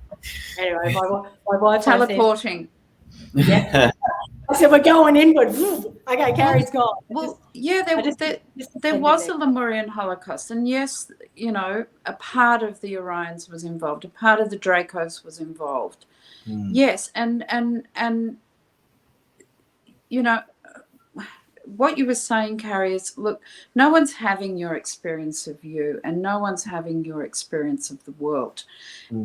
Anyway, my wife teleporting. Yeah. I said we're going inward. Okay, Carrie's gone. Well, yeah, there was a Lemurian Holocaust, and yes, you know, a part of the Orions was involved, a part of the Dracos was involved. Yes, and you know, what you were saying, Carrie, is look, no one's having your experience of you, and no one's having your experience of the world.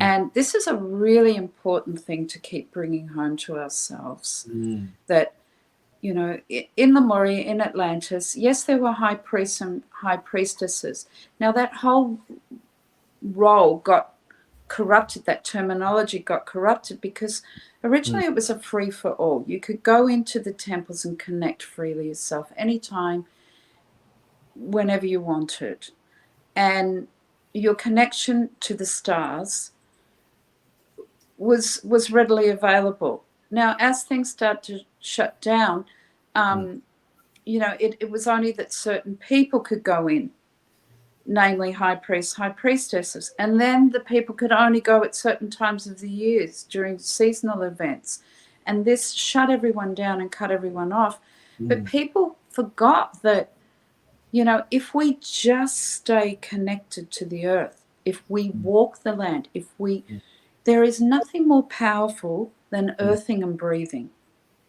And this is a really important thing to keep bringing home to ourselves, that, you know, in Lemuria, in Atlantis, yes, there were high priests and high priestesses. Now, that whole role got corrupted, that terminology got corrupted, because originally it was a free for all. You could go into the temples and connect freely yourself anytime, whenever you wanted. And your connection to the stars was readily available. Now, as things start to shut down, you know, it was only that certain people could go in, namely high priests, high priestesses, and then the people could only go at certain times of the years during seasonal events, and this shut everyone down and cut everyone off. But people forgot that, you know, if we just stay connected to the earth, if we walk the land, if we there is nothing more powerful than earthing and breathing.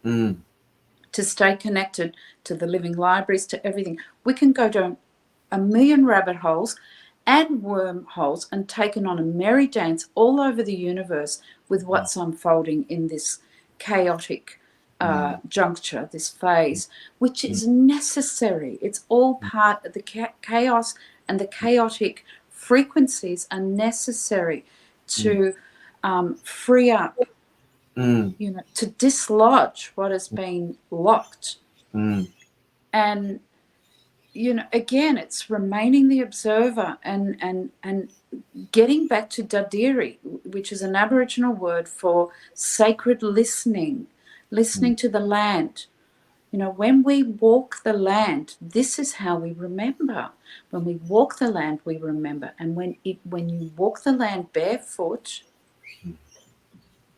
To stay connected to the living libraries, to everything. We can go down a million rabbit holes and wormholes and taken on a merry dance all over the universe with what's unfolding in this chaotic juncture, this phase, which is necessary. It's all part of the chaos, and the chaotic frequencies are necessary to free up, you know, to dislodge what has been locked. And, you know, again, it's remaining the observer and getting back to Dadiri, which is an Aboriginal word for sacred listening, listening to the land. You know, when we walk the land, this is how we remember. When we walk the land, we remember. And when you walk the land barefoot,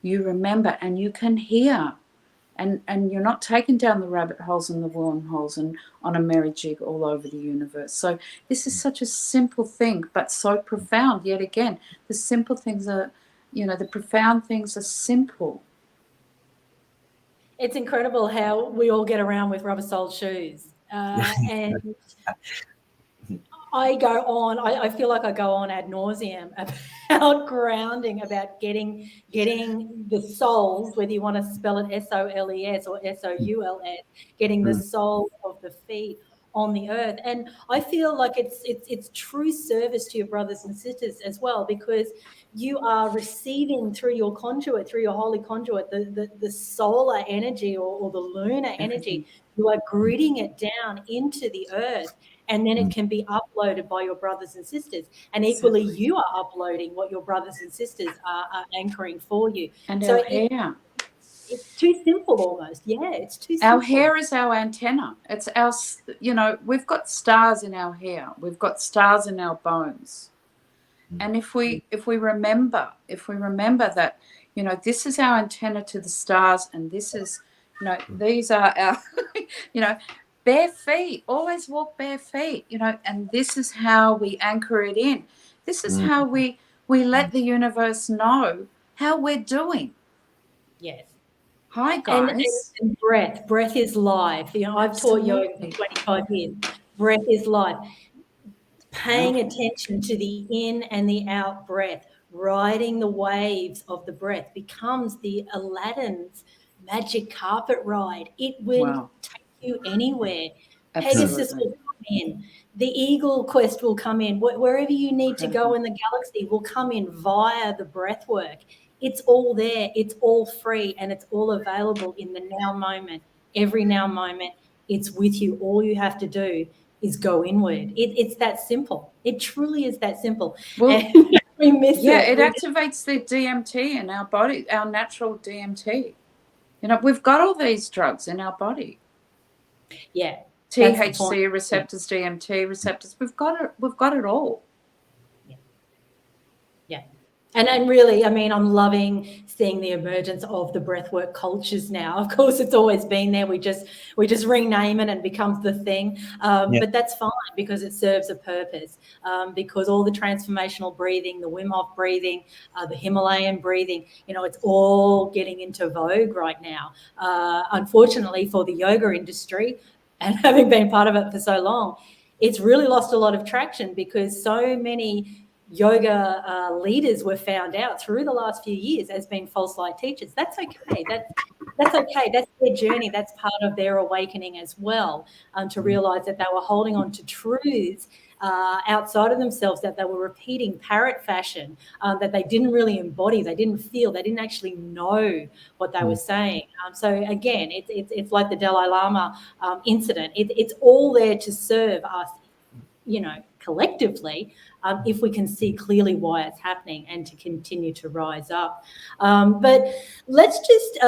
you remember, and you can hear, and you're not taken down the rabbit holes and the wormholes and on a merry jig all over the universe. So this is such a simple thing, but so profound. Yet again, the simple things are, you know, the profound things are simple. It's incredible how we all get around with rubber-soled shoes. And I go on, I feel like I go on ad nauseum about grounding, about getting the soles, whether you want to spell it SOLES or SOULS, getting the soles of the feet on the earth. And I feel like it's true service to your brothers and sisters as well, because you are receiving through your conduit, through your holy conduit, the solar energy or the lunar energy. You are gritting it down into the earth, and then it can be uploaded by your brothers and sisters. And equally, you are uploading what your brothers and sisters are anchoring for you. And so our hair. It's too simple almost. Yeah, it's too simple. Our hair is our antenna. It's our, you know, we've got stars in our hair. We've got stars in our bones. And if we remember that, you know, this is our antenna to the stars, and this is, you know, these are our, you know, bare feet. Always walk bare feet, you know, and this is how we anchor it in. This is how we let the universe know how we're doing. Yes. Hi, guys. And breath is life. You know, I've taught yoga for 25 years. Breath is life. Paying attention to the in and the out breath, riding the waves of the breath becomes the Aladdin's magic carpet ride. It will take you anywhere. Absolutely. Pegasus will come in. The Eagle quest will come in. Wherever you need to go in the galaxy will come in via the breath work. It's all there. It's all free, and it's all available in the now moment. Every now moment, it's with you. All you have to do is go inward. It's that simple. It truly is that simple. Well, and we miss it. It activates the DMT in our body, our natural DMT. You know, we've got all these drugs in our body. Yeah. THC receptors, DMT receptors. We've got it all. Yeah. And really, I mean, I'm loving seeing the emergence of the breathwork cultures now. Of course, it's always been there. We just rename it and it becomes the thing. But that's fine, because it serves a purpose. Because all the transformational breathing, the Wim Hof breathing, the Himalayan breathing, you know, it's all getting into vogue right now. Unfortunately for the yoga industry, and having been part of it for so long, it's really lost a lot of traction because so many yoga leaders were found out through the last few years as being false light teachers. That's okay. That's okay. That's their journey. That's part of their awakening as well, to realize that they were holding on to truths outside of themselves, that they were repeating parrot fashion, that they didn't really embody, they didn't feel, they didn't actually know what they were saying. So again, it's like the Dalai Lama incident. It's all there to serve us, collectively, if we can see clearly why it's happening and to continue to rise up. But let's just,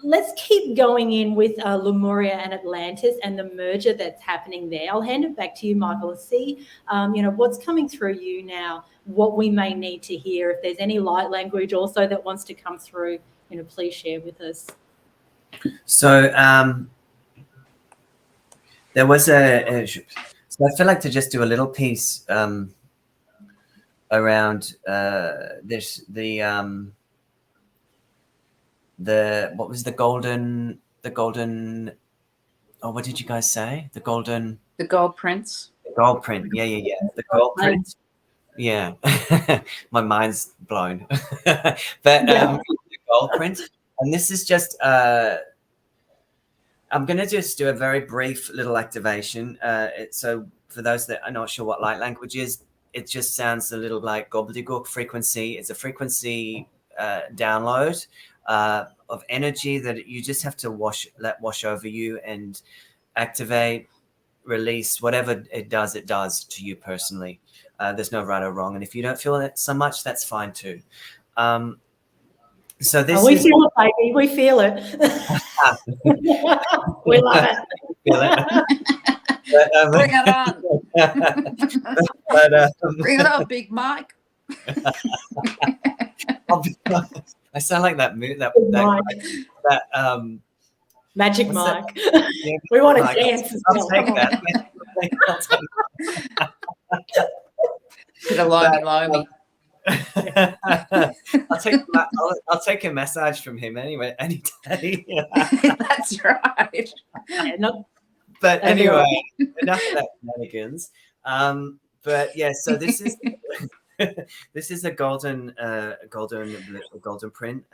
let's keep going in with Lemuria and Atlantis and the merger that's happening there. I'll hand it back to you, Michael, and see, what's coming through you now, what we may need to hear. If there's any light language also that wants to come through, please share with us. So there was so I feel like to just do a little piece around this, the what was the golden, oh, what did you guys say? The gold prince. The gold print. Yeah. The gold print. Yeah. My mind's blown. But the gold print. And this is just I'm going to just do a very brief little activation. So for those that are not sure what light language is, it just sounds a little like gobbledygook frequency. It's a frequency download of energy that you just have to let wash over you and activate, release, whatever it does to you personally. There's no right or wrong. And if you don't feel it so much, that's fine too. So this we feel it, baby. We feel it. We love it. Feel it. But, bring it on. Bring it on, Big Mike. I sound like that Magic Mike. We want to dance. I'll take that. Could have loaned me. I'll take a message from him anyway, any day. That's right. But anyway, enough of that shenanigans. But yeah, so this is this is a golden print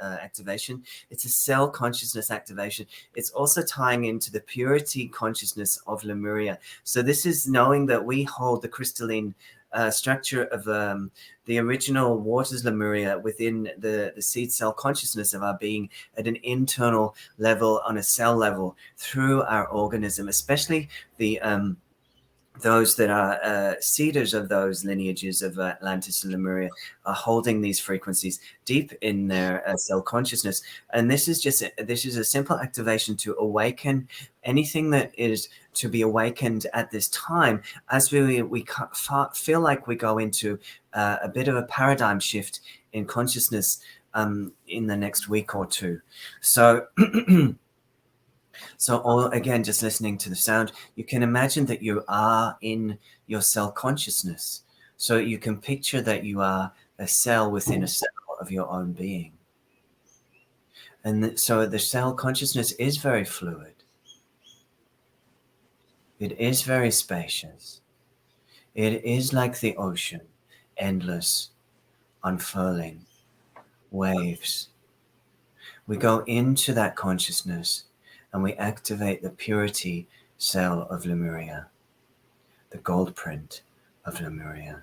activation. It's a cell consciousness activation. It's also tying into the purity consciousness of Lemuria. So this is knowing that we hold the crystalline structure of the original waters Lemuria within the seed cell consciousness of our being at an internal level, on a cell level, through our organism, especially the those that are seeders of those lineages of Atlantis and Lemuria are holding these frequencies deep in their cell consciousness. And this is a simple activation to awaken anything that is to be awakened at this time, as we feel like we go into a bit of a paradigm shift in consciousness in the next week or two. So again, just listening to the sound, you can imagine that you are in your cell consciousness. So you can picture that you are a cell within a cell of your own being. And so the cell consciousness is very fluid. It is very spacious. It is like the ocean, endless, unfurling, waves. We go into that consciousness and we activate the purity cell of Lemuria, the gold print of Lemuria,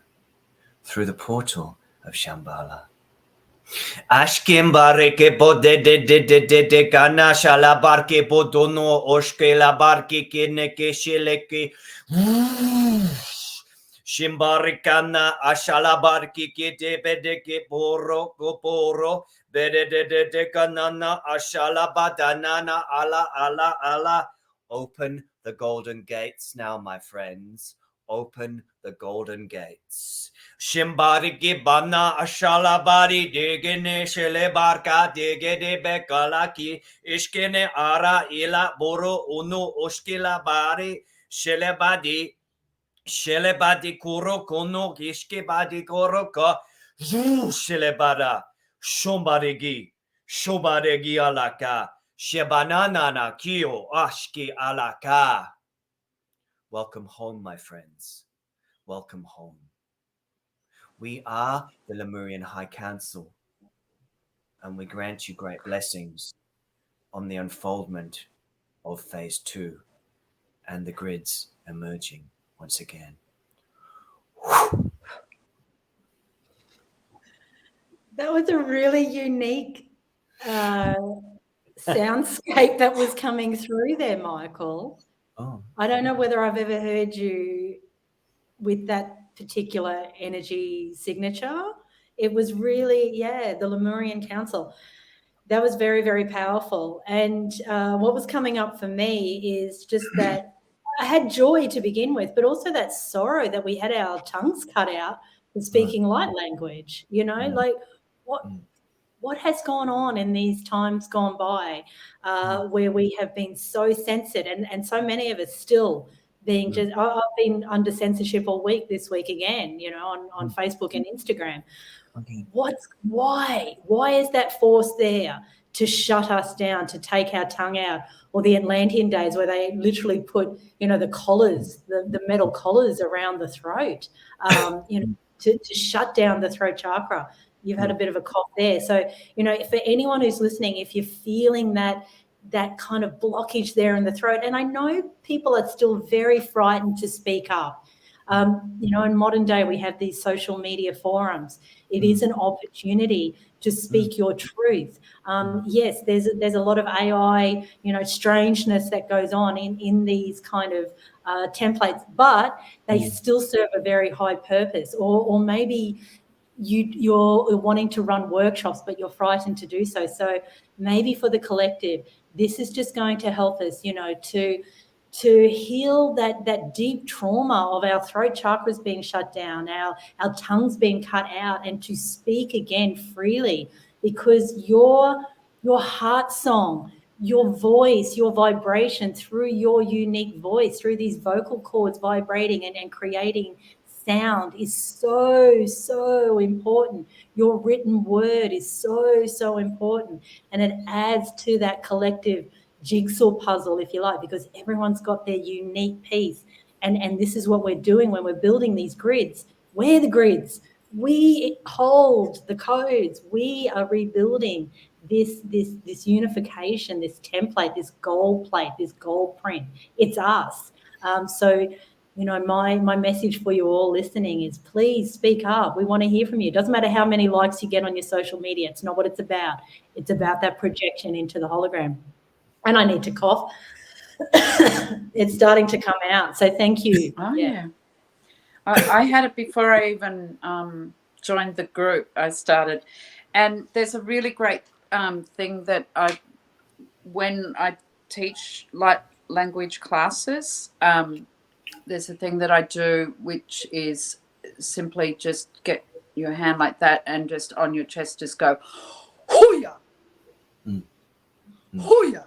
through the portal of Shambhala. Ashkim bareke po de kana shala barke po dono oshke la barke kene ke shileke shimbarikana ashala barke ke de bedeke poro koporo bede de kanana ashala badanana ala. Open the golden gates now, my friends. Open the golden gates. Shimbariki bana ashalabari degene shele barka dege de bekalaki ishkene ara ila boro unu oshkila bari shelebadi kuro kono ishke badi koro ka shelebada shombaregi alaka Shebanana kio ashki alaka. Welcome home, my friends. Welcome home. We are the Lemurian High Council, and we grant you great blessings on the unfoldment of phase 2 and the grids emerging once again. That was a really unique soundscape that was coming through there, Michael. Oh. I don't know whether I've ever heard you with that particular energy signature. It was really, the Lemurian Council. That was very, very powerful. And what was coming up for me is just that I had joy to begin with, but also that sorrow that we had our tongues cut out for speaking light language, like what has gone on in these times gone by where we have been so censored and so many of us still being just, I've been under censorship all week this week again, on Facebook and Instagram. Okay. Why is that force there to shut us down, to take our tongue out? Or the Atlantean days where they literally put, the collars, the metal collars around the throat, to shut down the throat chakra. You've had a bit of a cough there. So, for anyone who's listening, if you're feeling that kind of blockage there in the throat, and I know people are still very frightened to speak up. In modern day, we have these social media forums. It is an opportunity to speak your truth. Yes, there's a lot of AI, strangeness that goes on in these kind of templates, but they still serve a very high purpose. Or maybe you're wanting to run workshops, but you're frightened to do so. So maybe for the collective, this is just going to help us, to heal that deep trauma of our throat chakras being shut down, our tongues being cut out, and to speak again freely, because your heart song, your voice, your vibration through your unique voice, through these vocal cords vibrating and creating sound is so important. Your written word is so important, and it adds to that collective jigsaw puzzle, if you like, because everyone's got their unique piece, and this is what we're doing when we're building these grids. We're the grids. We hold the codes. We are rebuilding this unification, this template, this gold plate, this gold print. It's us. So my message for you all listening is, please speak up. We want to hear from you. It doesn't matter how many likes you get on your social media. It's not what it's about. It's about that projection into the hologram. And I need to cough. It's starting to come out. So thank you. Oh, yeah. I had it before I even joined the group. I started. And there's a really great thing that when I teach light language classes, there's a thing that I do, which is simply just get your hand like that and just on your chest just go, hoo-ya, hoo-ya.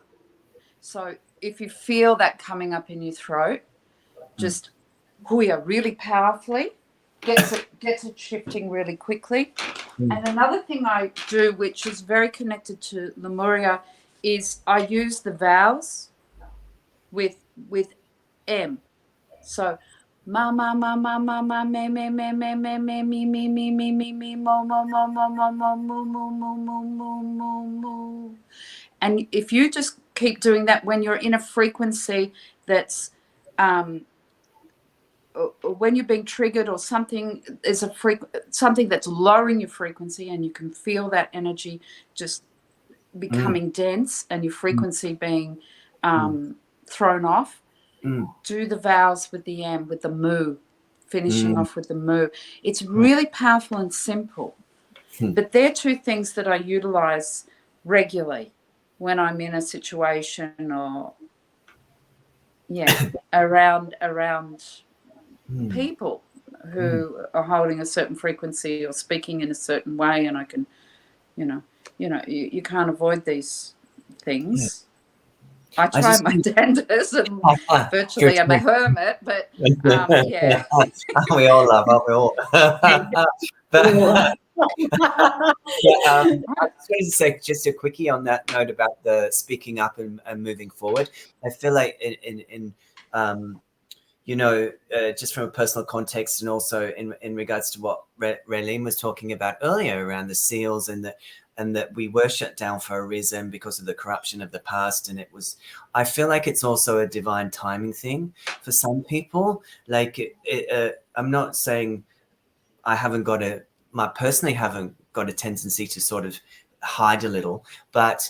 So if you feel that coming up in your throat, just hoo-ya really powerfully, gets it shifting really quickly. And another thing I do, which is very connected to Lemuria, is I use the vowels with M. So ma ma ma ma ma ma me me me me me me me me me me me me mo mo mo mo mo mo mo mo mo mo mo mo mo. And if you just keep doing that when you're in a frequency that's when you're being triggered or something is something that's lowering your frequency, and you can feel that energy just becoming dense and your frequency being thrown off. Do the vowels with the M, with the moo, finishing off with the moo. It's really powerful and simple. But they're two things that I utilize regularly when I'm in a situation or around people who are holding a certain frequency or speaking in a certain way, and I can, you can't avoid these things. I try my damnedest, and virtually I'm a hermit, but we all love, aren't we all? I just wanted to say just a quickie on that note about the speaking up and moving forward. I feel like just from a personal context, and also in regards to what Raeline was talking about earlier around the seals and that we were shut down for a reason because of the corruption of the past. And I feel like it's also a divine timing thing for some people. Like I'm not saying I personally haven't got a tendency to sort of hide a little, but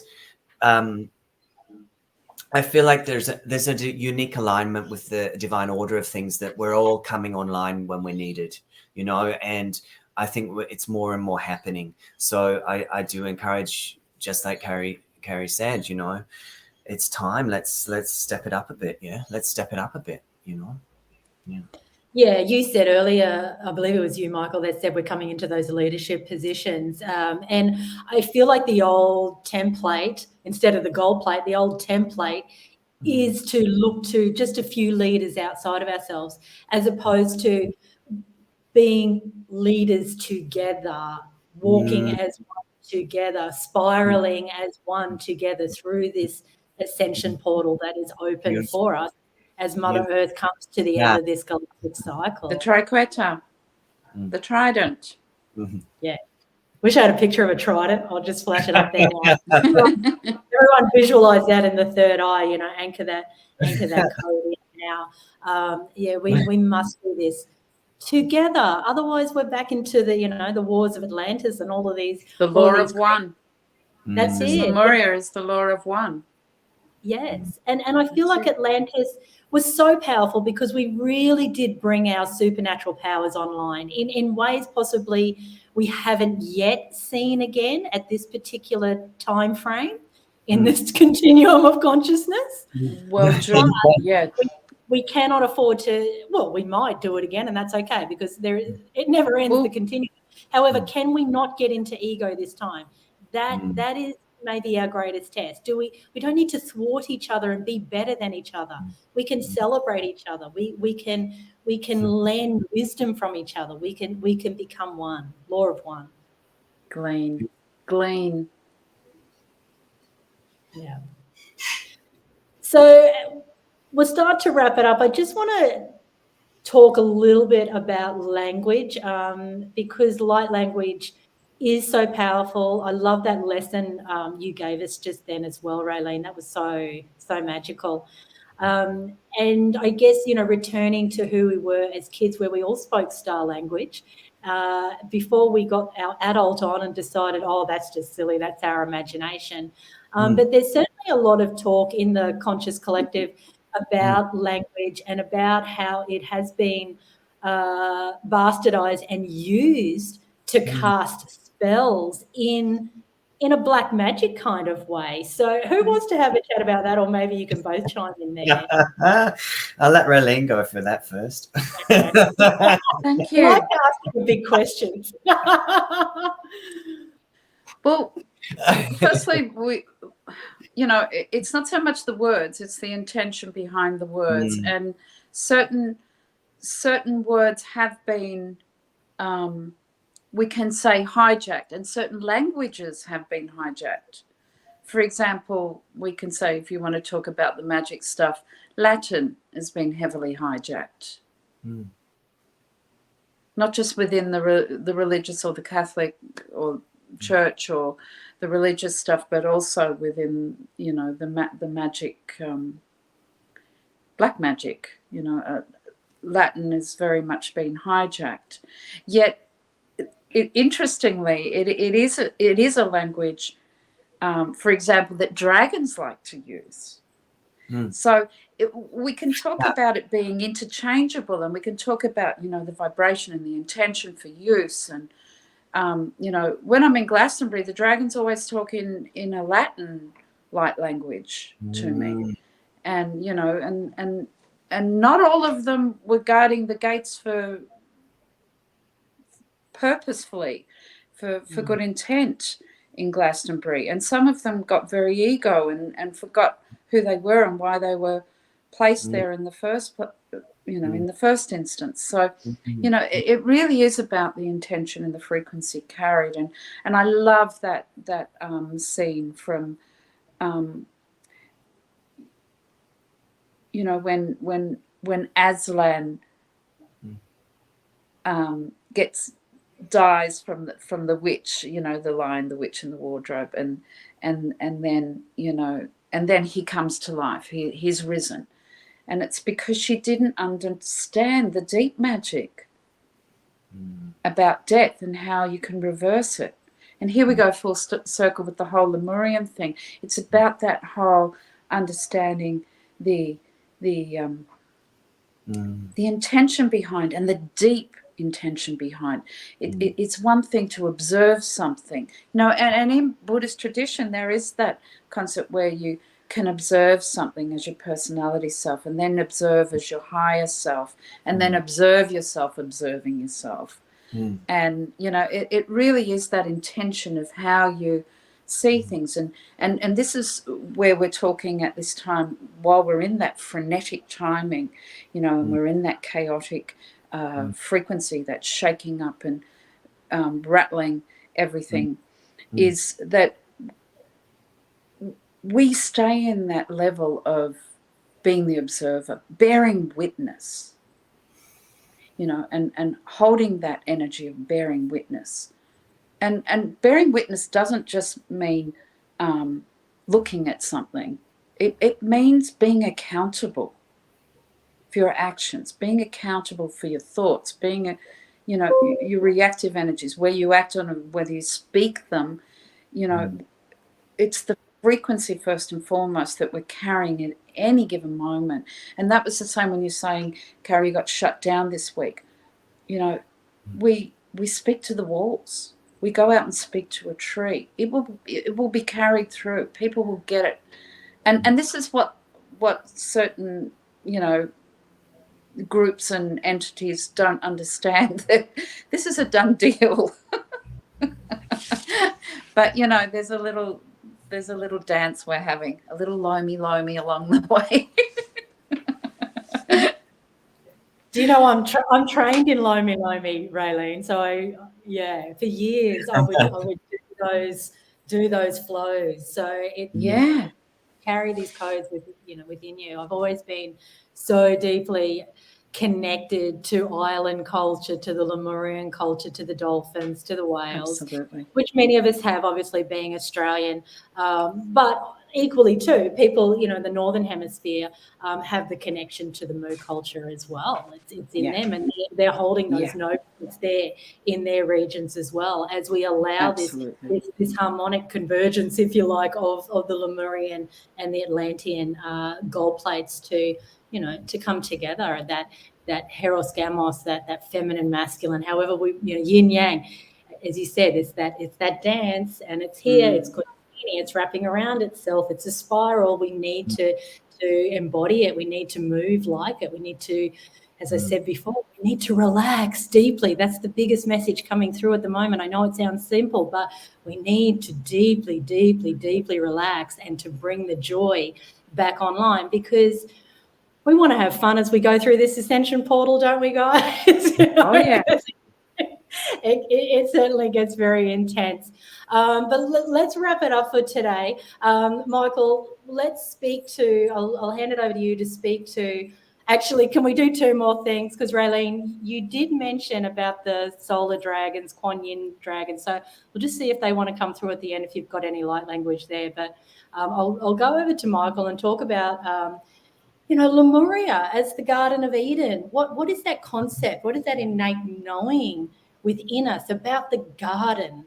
I feel like there's a unique alignment with the divine order of things, that we're all coming online when we're needed, and I think it's more and more happening. So I do encourage, just like Carrie said, it's time. Let's step it up a bit. Yeah, let's step it up a bit. Yeah. Yeah, you said earlier, I believe it was you, Michael, that said we're coming into those leadership positions. And I feel like the old template, instead of the gold plate, the old template is to look to just a few leaders outside of ourselves, as opposed to being leaders together, walking as one together, spiraling as one together through this ascension portal that is open for us as Mother Earth comes to the end of this galactic cycle. The triquetra, the trident. Mm-hmm. Yeah. Wish I had a picture of a trident. I'll just flash it up there now. Everyone visualize that in the third eye, anchor that code now. We must do this together. Otherwise, we're back into the wars of Atlantis and all of these. The law of one. That's it. Lemuria is the law of one. Yes. And I feel like Atlantis was so powerful because we really did bring our supernatural powers online in ways possibly we haven't yet seen again at this particular time frame in this continuum of consciousness. Well, yeah. We cannot afford to, we might do it again, and that's okay, because it never ends the continuum. However, can we not get into ego this time? That is maybe our greatest test. We don't need to thwart each other and be better than each other. We can celebrate each other. We can lend wisdom from each other. We can become one. Law of one. Glean. Yeah. So we'll start to wrap it up. I just want to talk a little bit about language, because light language is so powerful. I love that lesson you gave us just then as well, Raeline. That was so magical. And I guess, returning to who we were as kids, where we all spoke star language, before we got our adult on and decided, that's just silly, that's our imagination. But there's certainly a lot of talk in the conscious collective about language and about how it has been bastardized and used to cast spells in a black magic kind of way. So who wants to have a chat about that, or maybe you can both chime in there? I'll let Raeline go for that first. Okay. Thank you. I like asking the big questions. Well, firstly, it's not so much the words, it's the intention behind the words. And certain words have been, we can say, hijacked, and certain languages have been hijacked. For example, we can say, if you want to talk about the magic stuff, Latin has been heavily hijacked. Not just within the religious or the Catholic or church or the religious stuff, but also within, the magic, black magic. Latin has very much been hijacked. Yet, interestingly, it is a language, for example, that dragons like to use. So we can talk about it being interchangeable, and we can talk about, the vibration and the intention for use. And, when I'm in Glastonbury, the dragons always talk in a Latin light language to me. And, and not all of them were guarding the gates purposefully for good intent in Glastonbury. And some of them got very ego and forgot who they were and why they were placed there in the first in the first instance. So, it really is about the intention and the frequency carried. And I love that scene from, when Aslan dies from the witch, the lion, the witch, and the wardrobe, and then he comes to life. He's risen. And it's because she didn't understand the deep magic about death and how you can reverse it. And here we go full circle with the whole Lemurian thing. It's about that whole understanding the intention behind, and the deep intention behind it. It's one thing to observe something, and in Buddhist tradition there is that concept where you can observe something as your personality self, and then observe as your higher self, and then observe yourself observing yourself. And it really is that intention of how you see things. And this is where we're talking at this time, while we're in that frenetic timing, and we're in that chaotic frequency that's shaking up and rattling everything, is that we stay in that level of being the observer, bearing witness, and holding that energy of bearing witness. And bearing witness doesn't just mean looking at something. It means being accountable for your actions, being accountable for your thoughts, being your reactive energies, where you act on them, whether you speak them. It's the frequency first and foremost that we're carrying at any given moment. And that was the same when you're saying, Carrie, got shut down this week. We speak to the walls. We go out and speak to a tree. It will be carried through. People will get it. And this is what certain groups and entities don't understand, that this is a done deal. But there's a little dance we're having, a little loamy along the way. Do you know I'm trained in loamy, Raeline? So for years I would do those flows. So carry these codes within you. I've always been so deeply connected to island culture, to the Lemurian culture, to the dolphins, to the whales. Absolutely. Which many of us have, obviously being Australian, but equally too, people in the Northern Hemisphere have the connection to the Moo culture as well. It's in them, and they're holding those notes there in their regions as well, as we allow this harmonic convergence, if you like, of the Lemurian and the Atlantean gold plates to come together. That heros gamos, that feminine masculine, however we yin yang, as you said, it's that dance, and it's here. It's good. It's wrapping around itself. It's a spiral. We need to embody it. We need to move like it. We need to, as I said before, we need to relax deeply. That's the biggest message coming through at the moment. I know it sounds simple, but we need to deeply, deeply, deeply relax and to bring the joy back online, because we want to have fun as we go through this ascension portal, don't we, guys? Oh, yeah. It certainly gets very intense. But let's wrap it up for today. Michael, let's speak to, I'll hand it over to you to speak to, actually, can we do two more things? Because Raeline, you did mention about the solar dragons, Kuan Yin dragons. So we'll just see if they want to come through at the end, if you've got any light language there. But I'll go over to Michael and talk about Lemuria as the Garden of Eden. What is that concept? What is that innate knowing within us about the garden,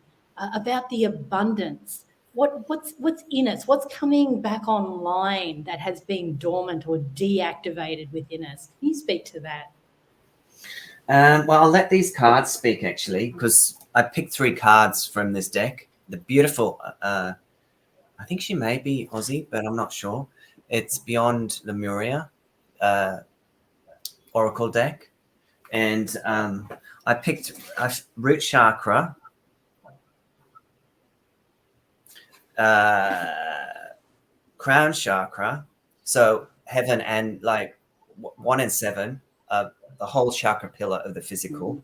about the abundance? What's in us? What's coming back online that has been dormant or deactivated within us? Can you speak to that? Well, I'll let these cards speak, actually, because I picked 3 cards from this deck. The beautiful, I think she may be Aussie, but I'm not sure. It's Beyond Lemuria Oracle deck. And I picked a root chakra, crown chakra, so heaven and like 1 and 7, the whole chakra pillar of the physical,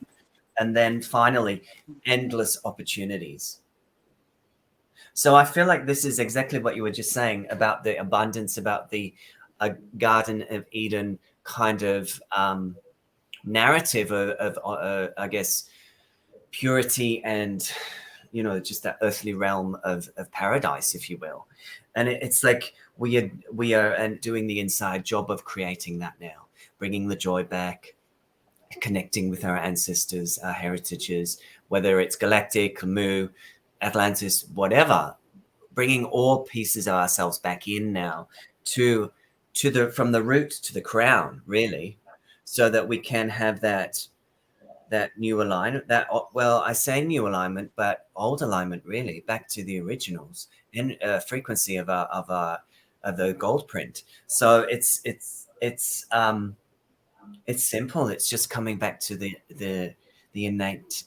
and then finally endless opportunities. So I feel like this is exactly what you were just saying about the abundance, about the Garden of Eden kind of narrative of I guess, purity and, you know, just that earthly realm of paradise, if you will. And it's like we are doing the inside job of creating that now, bringing the joy back, connecting with our ancestors, our heritages, whether it's galactic, Camus, Atlantis, whatever, bringing all pieces of ourselves back in now to the from the root to the crown, really, so that we can have that new alignment, that, well, I say new alignment, but old alignment, really, back to the originals and frequency of the gold print. So it's simple. It's just coming back to the innate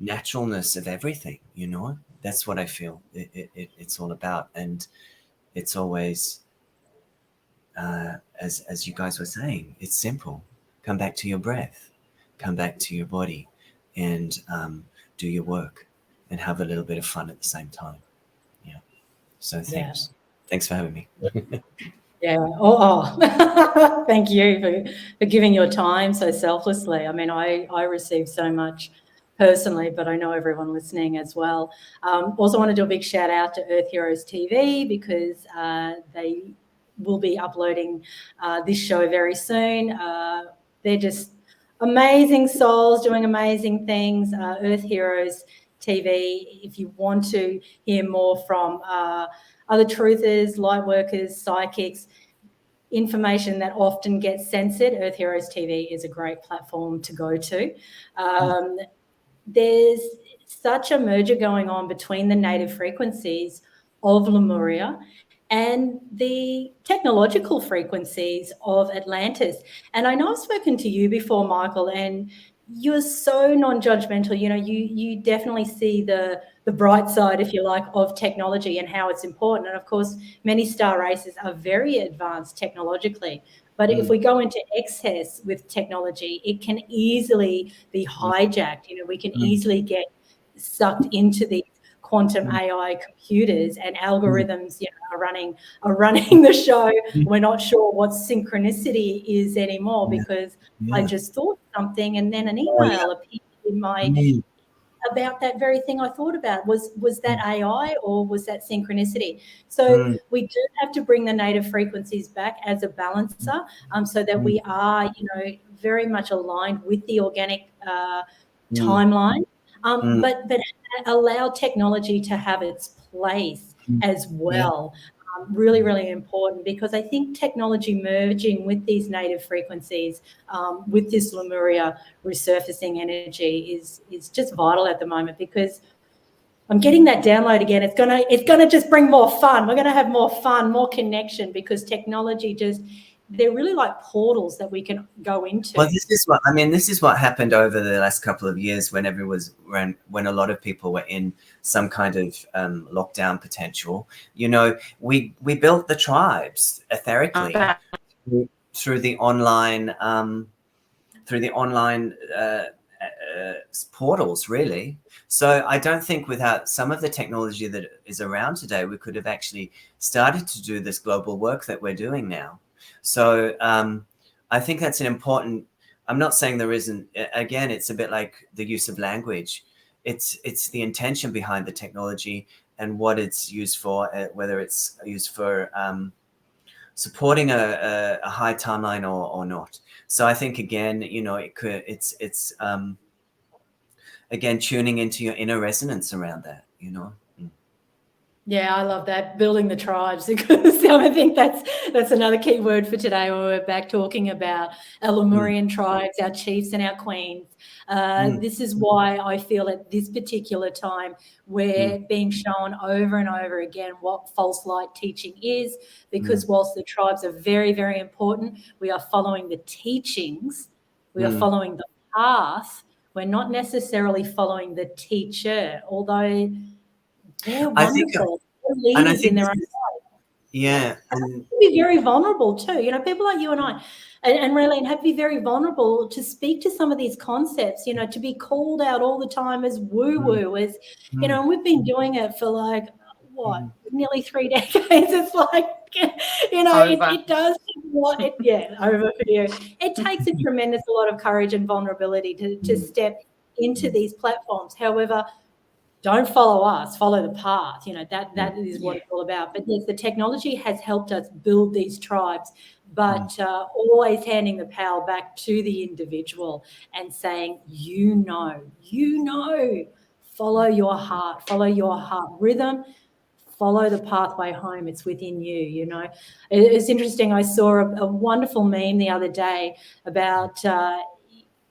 naturalness of everything, you know. That's what I feel it's all about. And it's always, as you guys were saying, it's simple. Come back to your breath, come back to your body, and do your work and have a little bit of fun at the same time. Yeah. So thanks. Yeah. Thanks for having me. Yeah. Thank you for giving your time so selflessly. I mean, I receive so much personally, but I know everyone listening as well. Also want to do a big shout out to Earth Heroes TV, because they will be uploading this show very soon. They're just amazing souls doing amazing things. Earth Heroes TV, if you want to hear more from other truthers, light workers, psychics, information that often gets censored, Earth Heroes TV is a great platform to go to. There's such a merger going on between the native frequencies of Lemuria and the technological frequencies of Atlantis. And I know I've spoken to you before, Michael, and you're so non-judgmental. You know, you definitely see the bright side, if you like, of technology and how it's important. And of course, many star races are very advanced technologically. But if we go into excess with technology, it can easily be hijacked. You know, we can easily get sucked into these quantum AI computers and algorithms, you know, are running the show. We're not sure what synchronicity is anymore, because I just thought something and then an email appeared in my about that very thing I thought about. Was that AI or was that synchronicity? So we do have to bring the native frequencies back as a balancer, so that we are, you know, very much aligned with the organic timeline, but allow technology to have its place as well. Really, really important, because I think technology merging with these native frequencies, with this Lemuria resurfacing energy is just vital at the moment, because I'm getting that download again. It's gonna just bring more fun. We're gonna have more fun, more connection, because technology they're really like portals that we can go into. Well, this is what happened over the last couple of years when when a lot of people were in some kind of lockdown potential. You know, we built the tribes etherically through the online portals, really. So I don't think without some of the technology that is around today, we could have actually started to do this global work that we're doing now. So I think that's an important, I'm not saying there isn't, again, it's a bit like the use of language. It's the intention behind the technology and what it's used for, whether it's used for supporting a high timeline or not. So I think, again, you know, it's again, tuning into your inner resonance around that, you know. Yeah, I love that, building the tribes, because I think that's another key word for today when we're back talking about our Lemurian tribes, our chiefs and our queens. This is why I feel at this particular time we're being shown over and over again what false light teaching is, because whilst the tribes are very, very important, we are following the teachings, we are following the path. We're not necessarily following the teacher, although they're wonderful. They're leaders in their own way. Yeah. And Be very vulnerable too. You know, people like you and I and Raeline have to be very vulnerable to speak to some of these concepts, you know, to be called out all the time as woo-woo, as, you know, and we've been doing it for like, what, nearly 3 decades. It's like, you know, it does what it, over for you. It takes a tremendous lot of courage and vulnerability to step into these platforms. However, don't follow us, follow the path. You know, that is what it's all about. But yes, the technology has helped us build these tribes, but always handing the power back to the individual and saying, you know, follow your heart rhythm, follow the pathway home. It's within you, you know. It's interesting. I saw a wonderful meme the other day about,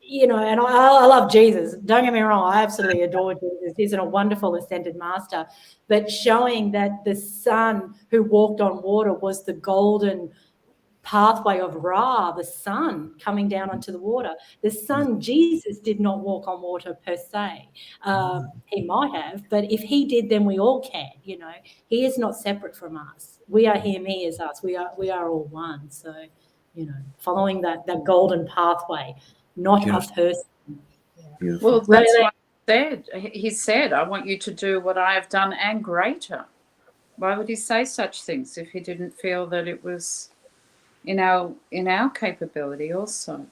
you know, and I love Jesus. Don't get me wrong. I absolutely adore Jesus. He's a wonderful ascended master. But showing that the son who walked on water was the golden pathway of Ra, the sun coming down onto the water. The son, Jesus, did not walk on water per se. He might have, but if he did, then we all can, you know. He is not separate from us. We are him, he is us. We are all one. So, you know, following that golden pathway, not a person. Beautiful. Well, that's what he said. He said, I want you to do what I have done and greater. Why would he say such things if he didn't feel that it was in our capability also?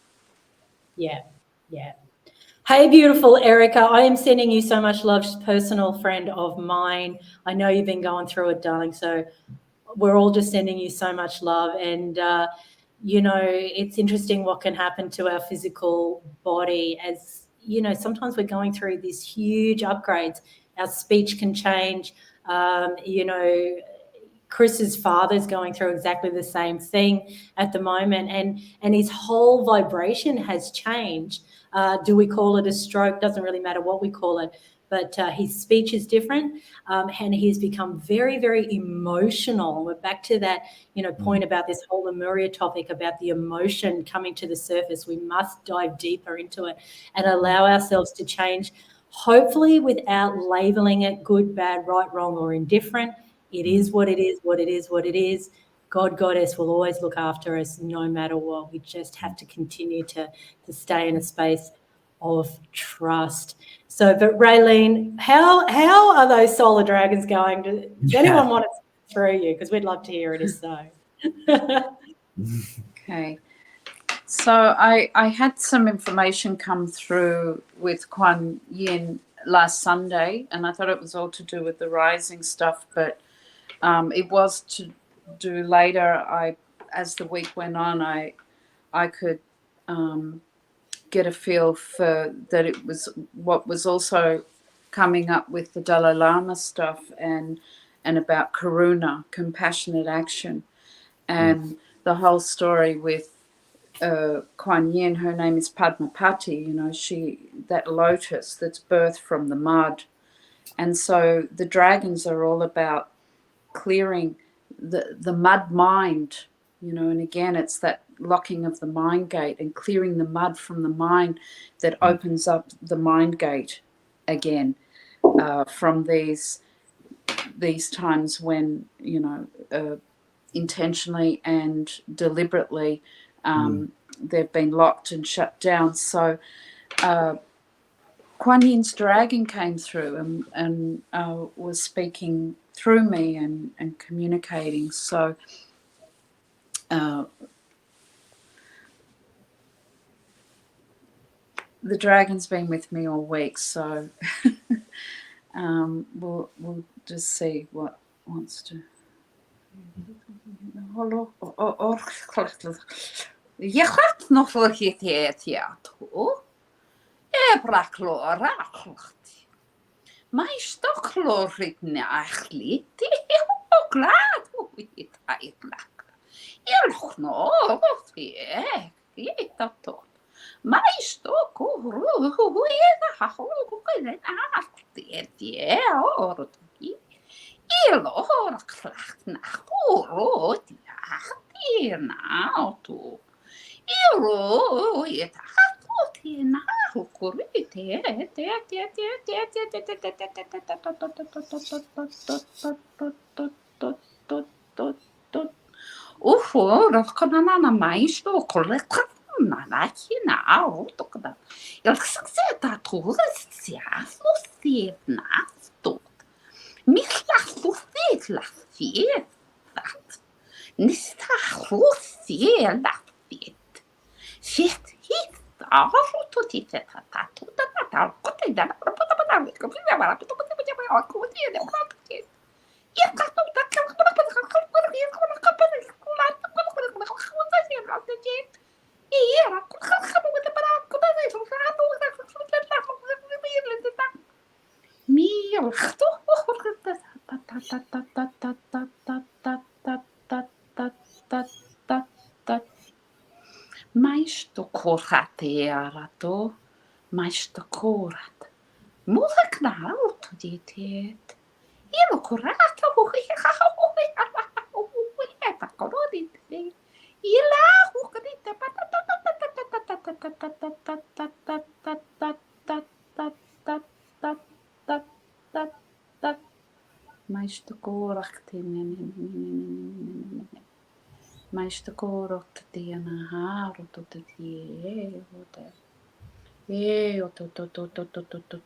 Yeah. Hey, beautiful Erica, I am sending you so much love, personal friend of mine. I know you've been going through it, darling, so we're all just sending you so much love. And, you know, it's interesting what can happen to our physical body as, you know, sometimes we're going through these huge upgrades. Our speech can change. You know, Chris's father's going through exactly the same thing at the moment, and his whole vibration has changed. Do we call it a stroke? Doesn't really matter what we call it, but his speech is different, and he's become very, very emotional. We're back to that, you know, point about this whole Lemuria topic about the emotion coming to the surface. We must dive deeper into it and allow ourselves to change, hopefully without labeling it good, bad, right, wrong, or indifferent. It is what it is, what it is, what it is. God, Goddess will always look after us no matter what. We just have to continue to stay in a space of trust. So, but Raeline, how are those solar dragons going? Does anyone want to through you? Because we'd love to hear it if so. Okay. So I had some information come through with Kuan Yin last Sunday, and I thought it was all to do with the rising stuff, but it was to do later. As the week went on, I could get a feel for that it was what was also coming up with the Dalai Lama stuff and about karuna, compassionate action, and the whole story with Kuan Yin. Her name is Padmapati. You know, that lotus that's birthed from the mud, and so the dragons are all about clearing the mud mind, you know, and again it's that locking of the mind gate and clearing the mud from the mind that opens up the mind gate again, from these times when, you know, intentionally and deliberately they've been locked and shut down. So Kuan Yin's dragon came through and was speaking through me and communicating. So the dragon's been with me all week. So we'll just see what wants to. Maar stoklorit nachlit, och glad uit eigenlijk. Nog nog, je dat toch. Maar stok hoe je dat hoe je hoort. Je hoort klacht naar hoort ja nou toe. Je Kanana mais do collector na autokada. Eu sei that to se aflosse na to. Mislaflosse lafie that. Nista aflosse lafie. Shit, he's all to teach it. Mais to korate arato, mais to korat. Mulak na auto ditet. Ilo korata mais to korakte mais to korot te na haro to te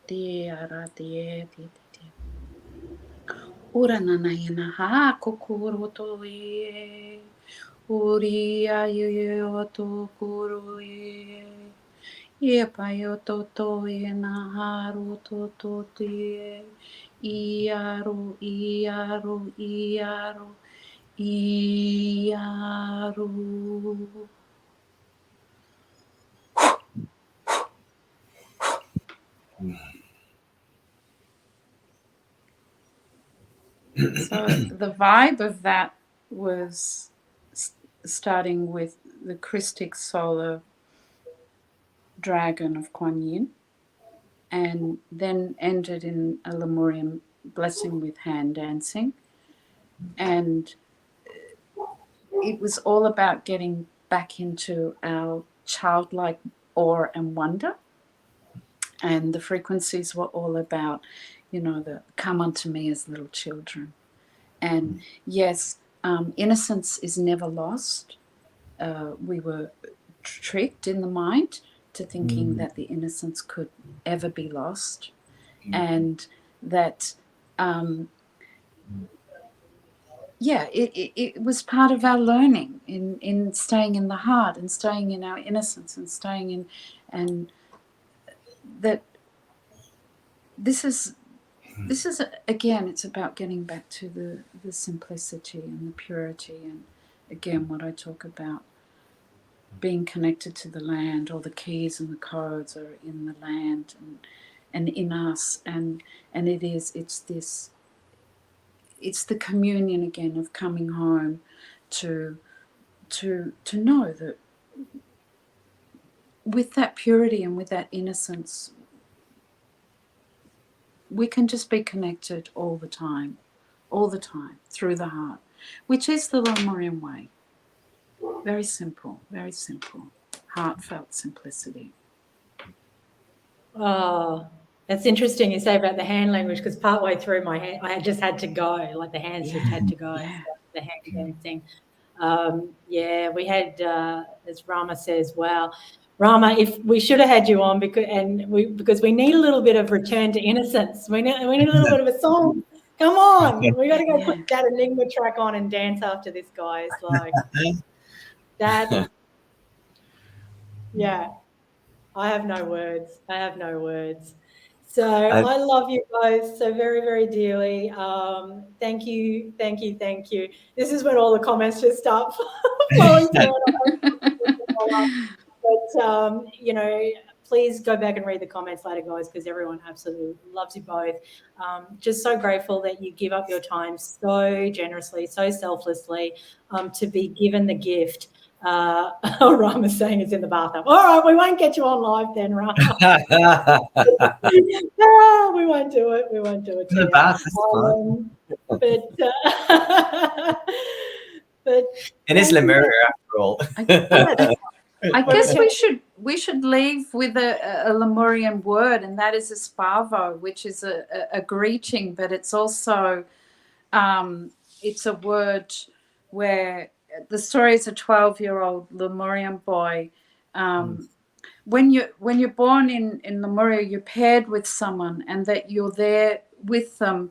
te ara te ora nana ina ha kokoro to uri ayo to koro Ie pai o toto e na haro toto te iaro, iaro, iaro, iaro. So the vibe of that was starting with the Christic solar dragon of Kuan Yin, and then ended in a Lemurian blessing with hand dancing. And it was all about getting back into our childlike awe and wonder. And the frequencies were all about, the come unto me as little children. And yes, innocence is never lost. We were tricked in the mind to thinking that the innocence could ever be lost, and that it was part of our learning in staying in the heart and staying in our innocence and staying in, and that this is again, it's about getting back to the simplicity and the purity, and again what I talk about, being connected to the land. All the keys and the codes are in the land and in us, and it's the communion again of coming home to know that with that purity and with that innocence we can just be connected all the time through the heart, which is the Lemurian way. Very simple, heartfelt simplicity. Oh, that's interesting you say about the hand language, because partway through I just had to go, like the hands just had to go, the hand dancing. We had, as Rama says, wow. Rama, if we should have had you on because we need a little bit of return to innocence. We need a little bit of a song. Come on, we got to go put that Enigma track on and dance after this, guys. Like that. Yeah, I have no words. So I love you both so very, very dearly. Thank you. This is when all the comments just start flowing through. But, please go back and read the comments later, guys, because everyone absolutely loves you both. Just so grateful that you give up your time so generously, so selflessly, to be given the gift. Rama's saying it's in the bathtub. All right, we won't get you on live then, Rama. We won't do it. In the bath is fun. But it is Lemuria after all. I guess we should leave with a Lemurian word, and that is espavo, which is a greeting, but it's also it's a word where the story is a 12-year-old Lemurian boy. When you're born in Lemuria, you're paired with someone, and that you're there with them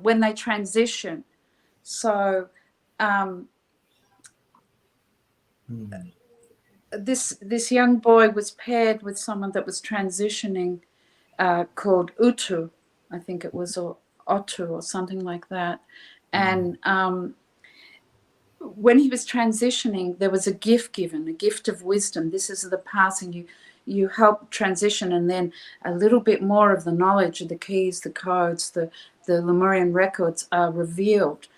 when they transition. So this young boy was paired with someone that was transitioning, called Utu, I think it was, or Otu or something like that. And when he was transitioning, there was a gift given, a gift of wisdom. This is the passing. You help transition, and then a little bit more of the knowledge of the keys, the codes, the Lemurian records are revealed.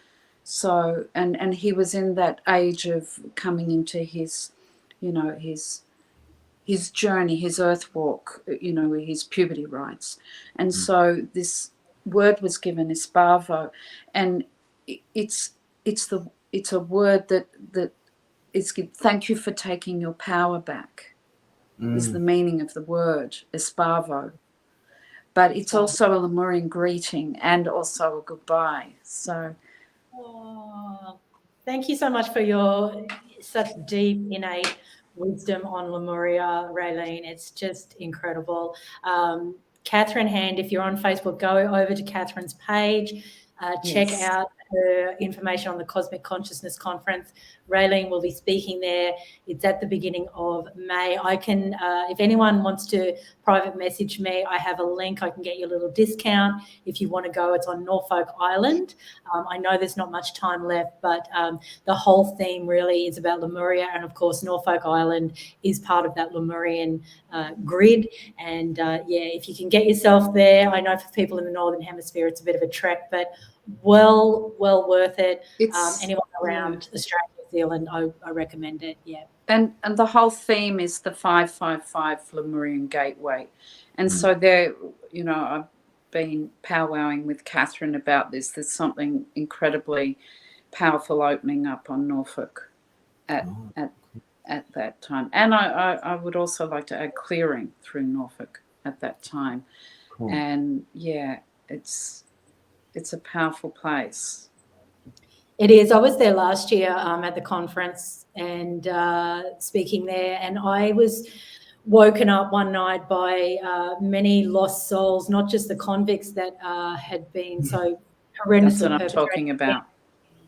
So, and he was in that age of coming into his, his journey, his earth walk, his puberty rites. And so this word was given, Espavo, and it's a word that is, thank you for taking your power back, is the meaning of the word, Espavo. But it's also a Lemurian greeting and also a goodbye. So, thank you so much for your such deep, innate wisdom on Lemuria, Raeline. It's just incredible. Catherine Hand, if you're on Facebook, go over to Catherine's page, check out her information on the Cosmic Consciousness Conference. Raeline will be speaking there. It's at the beginning of May. I can, if anyone wants to private message me, I have a link. I can get you a little discount if you want to go. It's on Norfolk Island. I know there's not much time left, but the whole theme really is about Lemuria. And of course, Norfolk Island is part of that Lemurian grid. And if you can get yourself there, I know for people in the Northern Hemisphere, it's a bit of a trek, but well worth it. Anyone around Australia, New Zealand, I recommend it. Yeah. And the whole theme is the 555 Lemurian Gateway. And so there, I've been powwowing with Catherine about this. There's something incredibly powerful opening up on Norfolk at that time. And I would also like to add clearing through Norfolk at that time. Cool. And it's a powerful place. It is. I was there last year at the conference and speaking there, and I was woken up one night by many lost souls, not just the convicts that had been so horrendously That's what I'm talking about.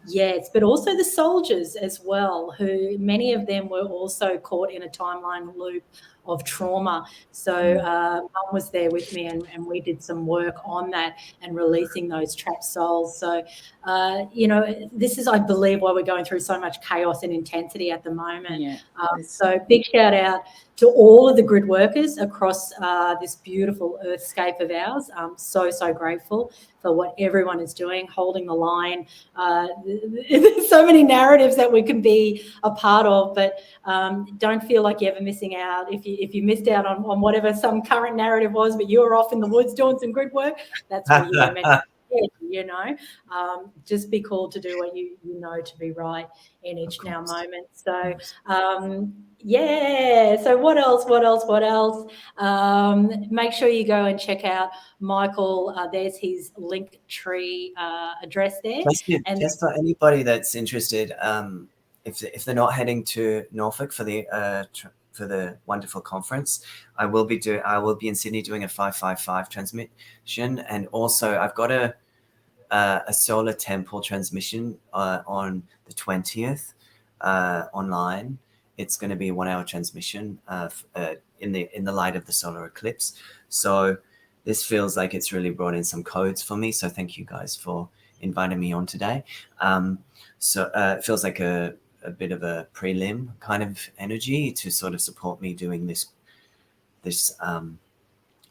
Yes, but also the soldiers as well, who many of them were also caught in a timeline loop of trauma. So Mum was there with me, and we did some work on that and releasing those trapped souls. So, this is, I believe, why we're going through so much chaos and intensity at the moment. Yeah. So big shout out to all of the grid workers across this beautiful earthscape of ours. I'm so grateful for what everyone is doing, holding the line. There's so many narratives that we can be a part of, but don't feel like you're ever missing out. If you missed out on whatever some current narrative was, but you were off in the woods doing some grid work, that's where you were meant to be, just be called to do what you know to be right in each now moment. So so what else? Make sure you go and check out Michael. There's his link tree address there. Just for anybody that's interested, if they're not heading to Norfolk for the wonderful conference, I will be in Sydney doing a 555 transmission, and also I've got a solar temple transmission on the 20th online. It's going to be a 1 hour transmission in the light of the solar eclipse. So this feels like it's really brought in some codes for me. So thank you guys for inviting me on today. It feels like a bit of a prelim kind of energy to sort of support me doing this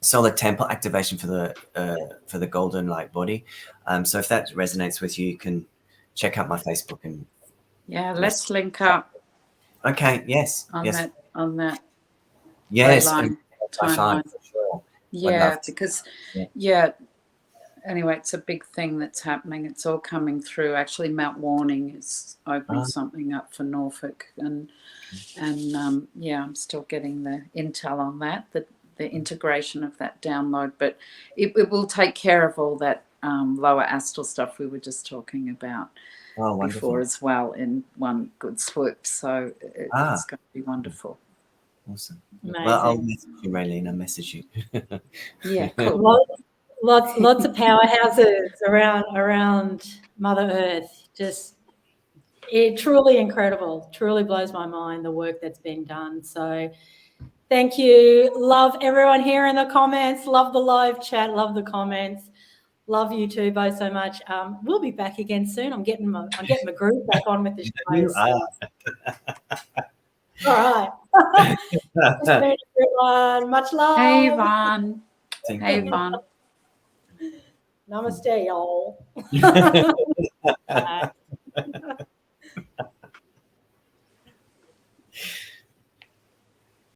solar temple activation for the golden light body. So if that resonates with you, you can check out my Facebook and let's link up. Okay. Yes. On that. Yes. Timeline. For sure. Yeah, because anyway, it's a big thing that's happening. It's all coming through. Actually, Mount Warning is opening something up for Norfolk, and I'm still getting the intel on that, the integration of that download. But it will take care of all that lower astral stuff we were just talking about. Oh, wonderful. before as well in one good swoop. So it's going to be wonderful. Awesome. Amazing. Well, I'll message you, Raeline. I'll message you. Yeah, cool. Lots of powerhouses around Mother Earth. Just truly incredible. Truly blows my mind the work that's being done. So thank you. Love everyone here in the comments. Love the live chat. Love the comments. Love you too both so much. We'll be back again soon. I'm getting my groove back on with the show. You are. All right. Everyone. Much love. Hey, Yvonne. Thank Hey, you. Yvonne. Namaste, y'all.